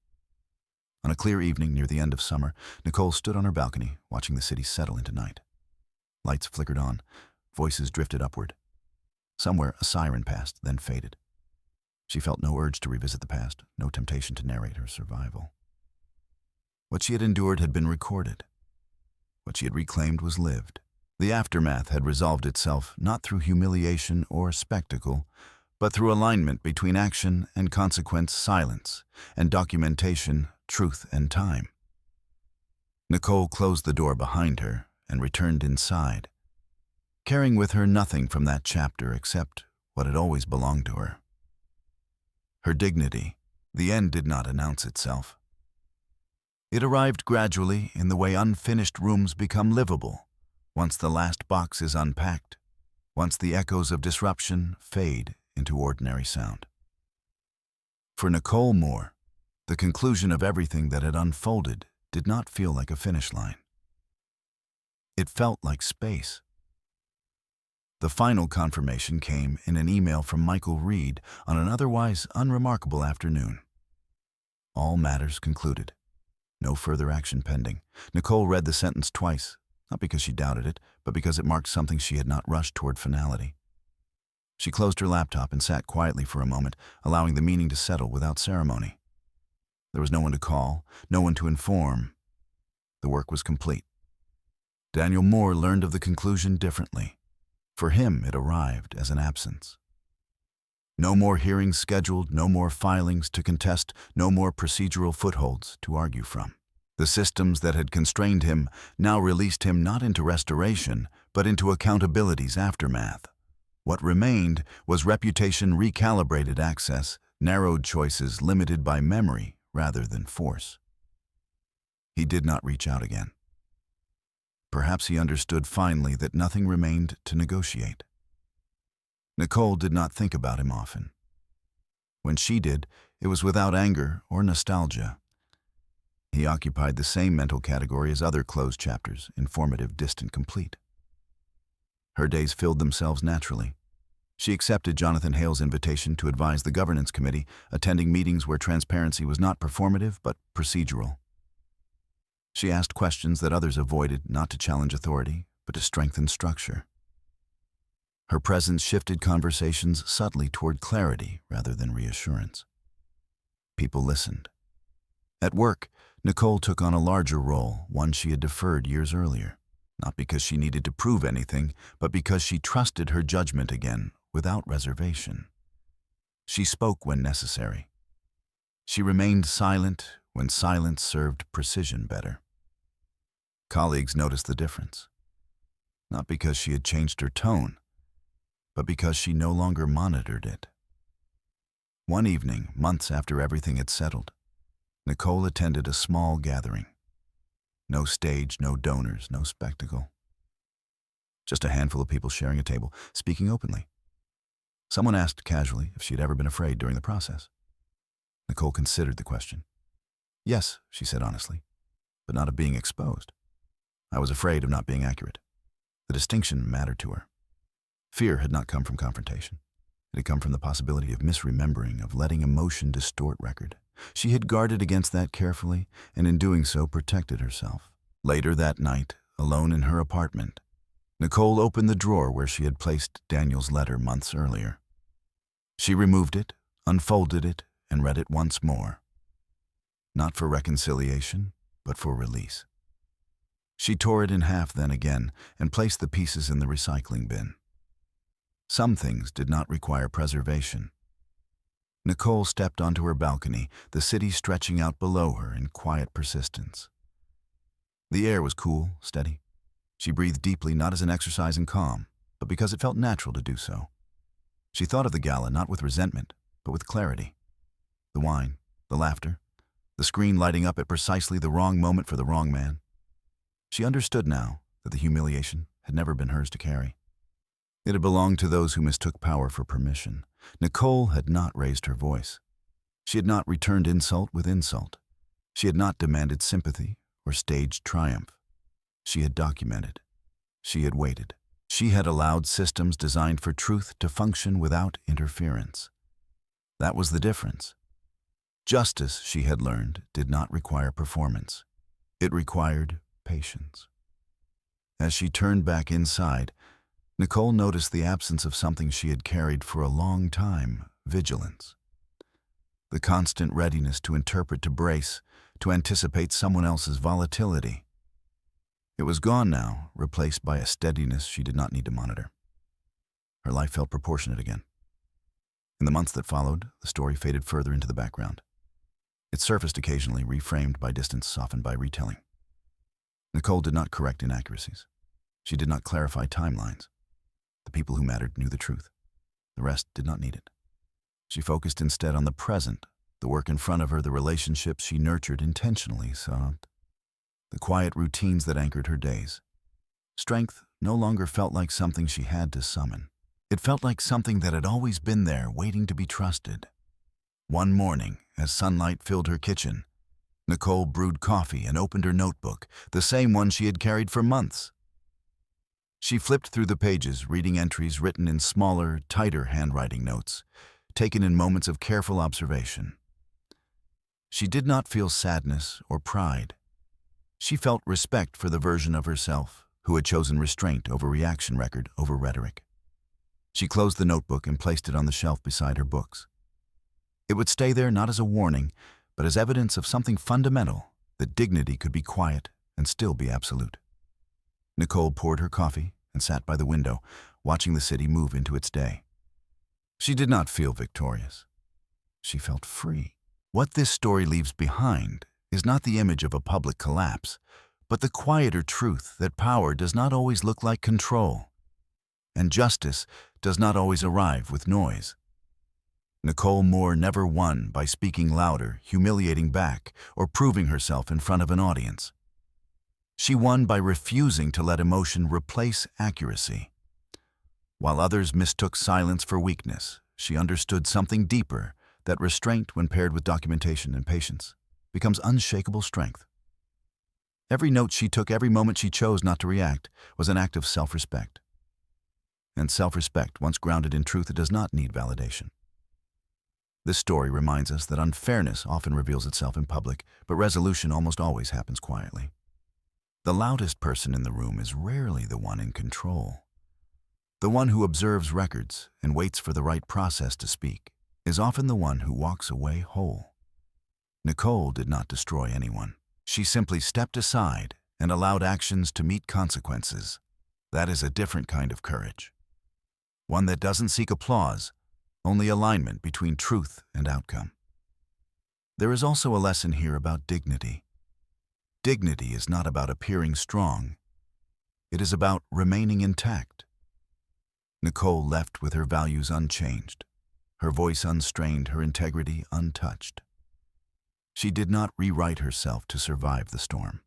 [SPEAKER 1] On a clear evening near the end of summer, Nicole stood on her balcony, watching the city settle into night. Lights flickered on, voices drifted upward. Somewhere, a siren passed, then faded. She felt no urge to revisit the past, no temptation to narrate her survival. What she had endured had been recorded. What she had reclaimed was lived. The aftermath had resolved itself not through humiliation or spectacle, but through alignment between action and consequence, silence, and documentation, truth and time. Nicole closed the door behind her and returned inside, carrying with her nothing from that chapter except what had always belonged to her. Her dignity. The end did not announce itself. It arrived gradually in the way unfinished rooms become livable, once the last box is unpacked, once the echoes of disruption fade into ordinary sound. For Nicole Moore, the conclusion of everything that had unfolded did not feel like a finish line. It felt like space. The final confirmation came in an email from Michael Reed on an otherwise unremarkable afternoon. All matters concluded. No further action pending. Nicole read the sentence twice, not because she doubted it, but because it marked something she had not rushed toward finality. She closed her laptop and sat quietly for a moment, allowing the meaning to settle without ceremony. There was no one to call, no one to inform. The work was complete. Daniel Moore learned of the conclusion differently. For him, it arrived as an absence. No more hearings scheduled, no more filings to contest, no more procedural footholds to argue from. The systems that had constrained him now released him not into restoration, but into accountability's aftermath. What remained was reputation recalibrated access, narrowed choices limited by memory rather than force. He did not reach out again. Perhaps he understood finally that nothing remained to negotiate. Nicole did not think about him often. When she did, it was without anger or nostalgia. He occupied the same mental category as other closed chapters, informative, distant, complete. Her days filled themselves naturally. She accepted Jonathan Hale's invitation to advise the governance committee, attending meetings where transparency was not performative but procedural. She asked questions that others avoided, not to challenge authority, but to strengthen structure. Her presence shifted conversations subtly toward clarity rather than reassurance. People listened. At work, Nicole took on a larger role, one she had deferred years earlier, not because she needed to prove anything, but because she trusted her judgment again, without reservation. She spoke when necessary. She remained silent when silence served precision better. Colleagues noticed the difference, not because she had changed her tone, but because she no longer monitored it. One evening, months after everything had settled, Nicole attended a small gathering. No stage, no donors, no spectacle. Just a handful of people sharing a table, speaking openly. Someone asked casually if she had ever been afraid during the process. Nicole considered the question. Yes, she said honestly, but not of being exposed. I was afraid of not being accurate. The distinction mattered to her. Fear had not come from confrontation. It had come from the possibility of misremembering, of letting emotion distort record. She had guarded against that carefully, and in doing so protected herself. Later that night, alone in her apartment, Nicole opened the drawer where she had placed Daniel's letter months earlier. She removed it, unfolded it, and read it once more. Not for reconciliation, but for release. She tore it in half then again and placed the pieces in the recycling bin. Some things did not require preservation. Nicole stepped onto her balcony, the city stretching out below her in quiet persistence. The air was cool, steady. She breathed deeply, not as an exercise in calm, but because it felt natural to do so. She thought of the gala not with resentment, but with clarity. The wine, the laughter, the screen lighting up at precisely the wrong moment for the wrong man. She understood now that the humiliation had never been hers to carry. It had belonged to those who mistook power for permission. Nicole had not raised her voice. She had not returned insult with insult. She had not demanded sympathy or staged triumph. She had documented. She had waited. She had allowed systems designed for truth to function without interference. That was the difference. Justice, she had learned, did not require performance. It required patience. As she turned back inside, Nicole noticed the absence of something she had carried for a long time: vigilance. The constant readiness to interpret, to brace, to anticipate someone else's volatility. It was gone now, replaced by a steadiness she did not need to monitor. Her life felt proportionate again. In the months that followed, the story faded further into the background. It surfaced occasionally, reframed by distance, softened by retelling. Nicole did not correct inaccuracies. She did not clarify timelines. The people who mattered knew the truth. The rest did not need it. She focused instead on the present, the work in front of her, the relationships she nurtured intentionally, the quiet routines that anchored her days. Strength no longer felt like something she had to summon. It felt like something that had always been there, waiting to be trusted. One morning, as sunlight filled her kitchen, Nicole brewed coffee and opened her notebook, the same one she had carried for months. She flipped through the pages, reading entries written in smaller, tighter handwriting notes, taken in moments of careful observation. She did not feel sadness or pride. She felt respect for the version of herself who had chosen restraint over reaction, record over rhetoric. She closed the notebook and placed it on the shelf beside her books. It would stay there not as a warning, but as evidence of something fundamental, that dignity could be quiet and still be absolute. Nicole poured her coffee and sat by the window, watching the city move into its day. She did not feel victorious. She felt free. What this story leaves behind is not the image of a public collapse, but the quieter truth that power does not always look like control, and justice does not always arrive with noise. Nicole Moore never won by speaking louder, humiliating back, or proving herself in front of an audience. She won by refusing to let emotion replace accuracy. While others mistook silence for weakness, she understood something deeper, that restraint, when paired with documentation and patience, becomes unshakable strength. Every note she took, every moment she chose not to react, was an act of self-respect. And self-respect, once grounded in truth, it does not need validation. This story reminds us that unfairness often reveals itself in public, but resolution almost always happens quietly. The loudest person in the room is rarely the one in control. The one who observes records and waits for the right process to speak is often the one who walks away whole. Nicole did not destroy anyone. She simply stepped aside and allowed actions to meet consequences. That is a different kind of courage. One that doesn't seek applause, only alignment between truth and outcome. There is also a lesson here about dignity. Dignity is not about appearing strong. It is about remaining intact. Nicole left with her values unchanged, her voice unstrained, her integrity untouched. She did not rewrite herself to survive the storm.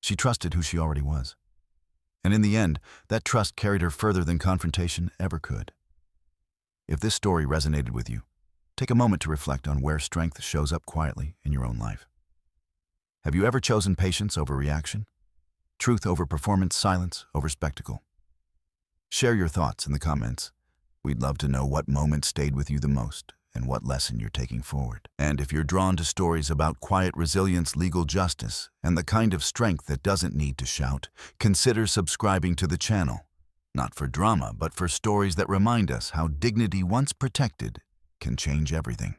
[SPEAKER 1] She trusted who she already was. And in the end, that trust carried her further than confrontation ever could. If this story resonated with you, take a moment to reflect on where strength shows up quietly in your own life. Have you ever chosen patience over reaction? Truth over performance, silence over spectacle? Share your thoughts in the comments. We'd love to know what moment stayed with you the most and what lesson you're taking forward. And if you're drawn to stories about quiet resilience, legal justice, and the kind of strength that doesn't need to shout, consider subscribing to the channel. Not for drama, but for stories that remind us how dignity once protected can change everything.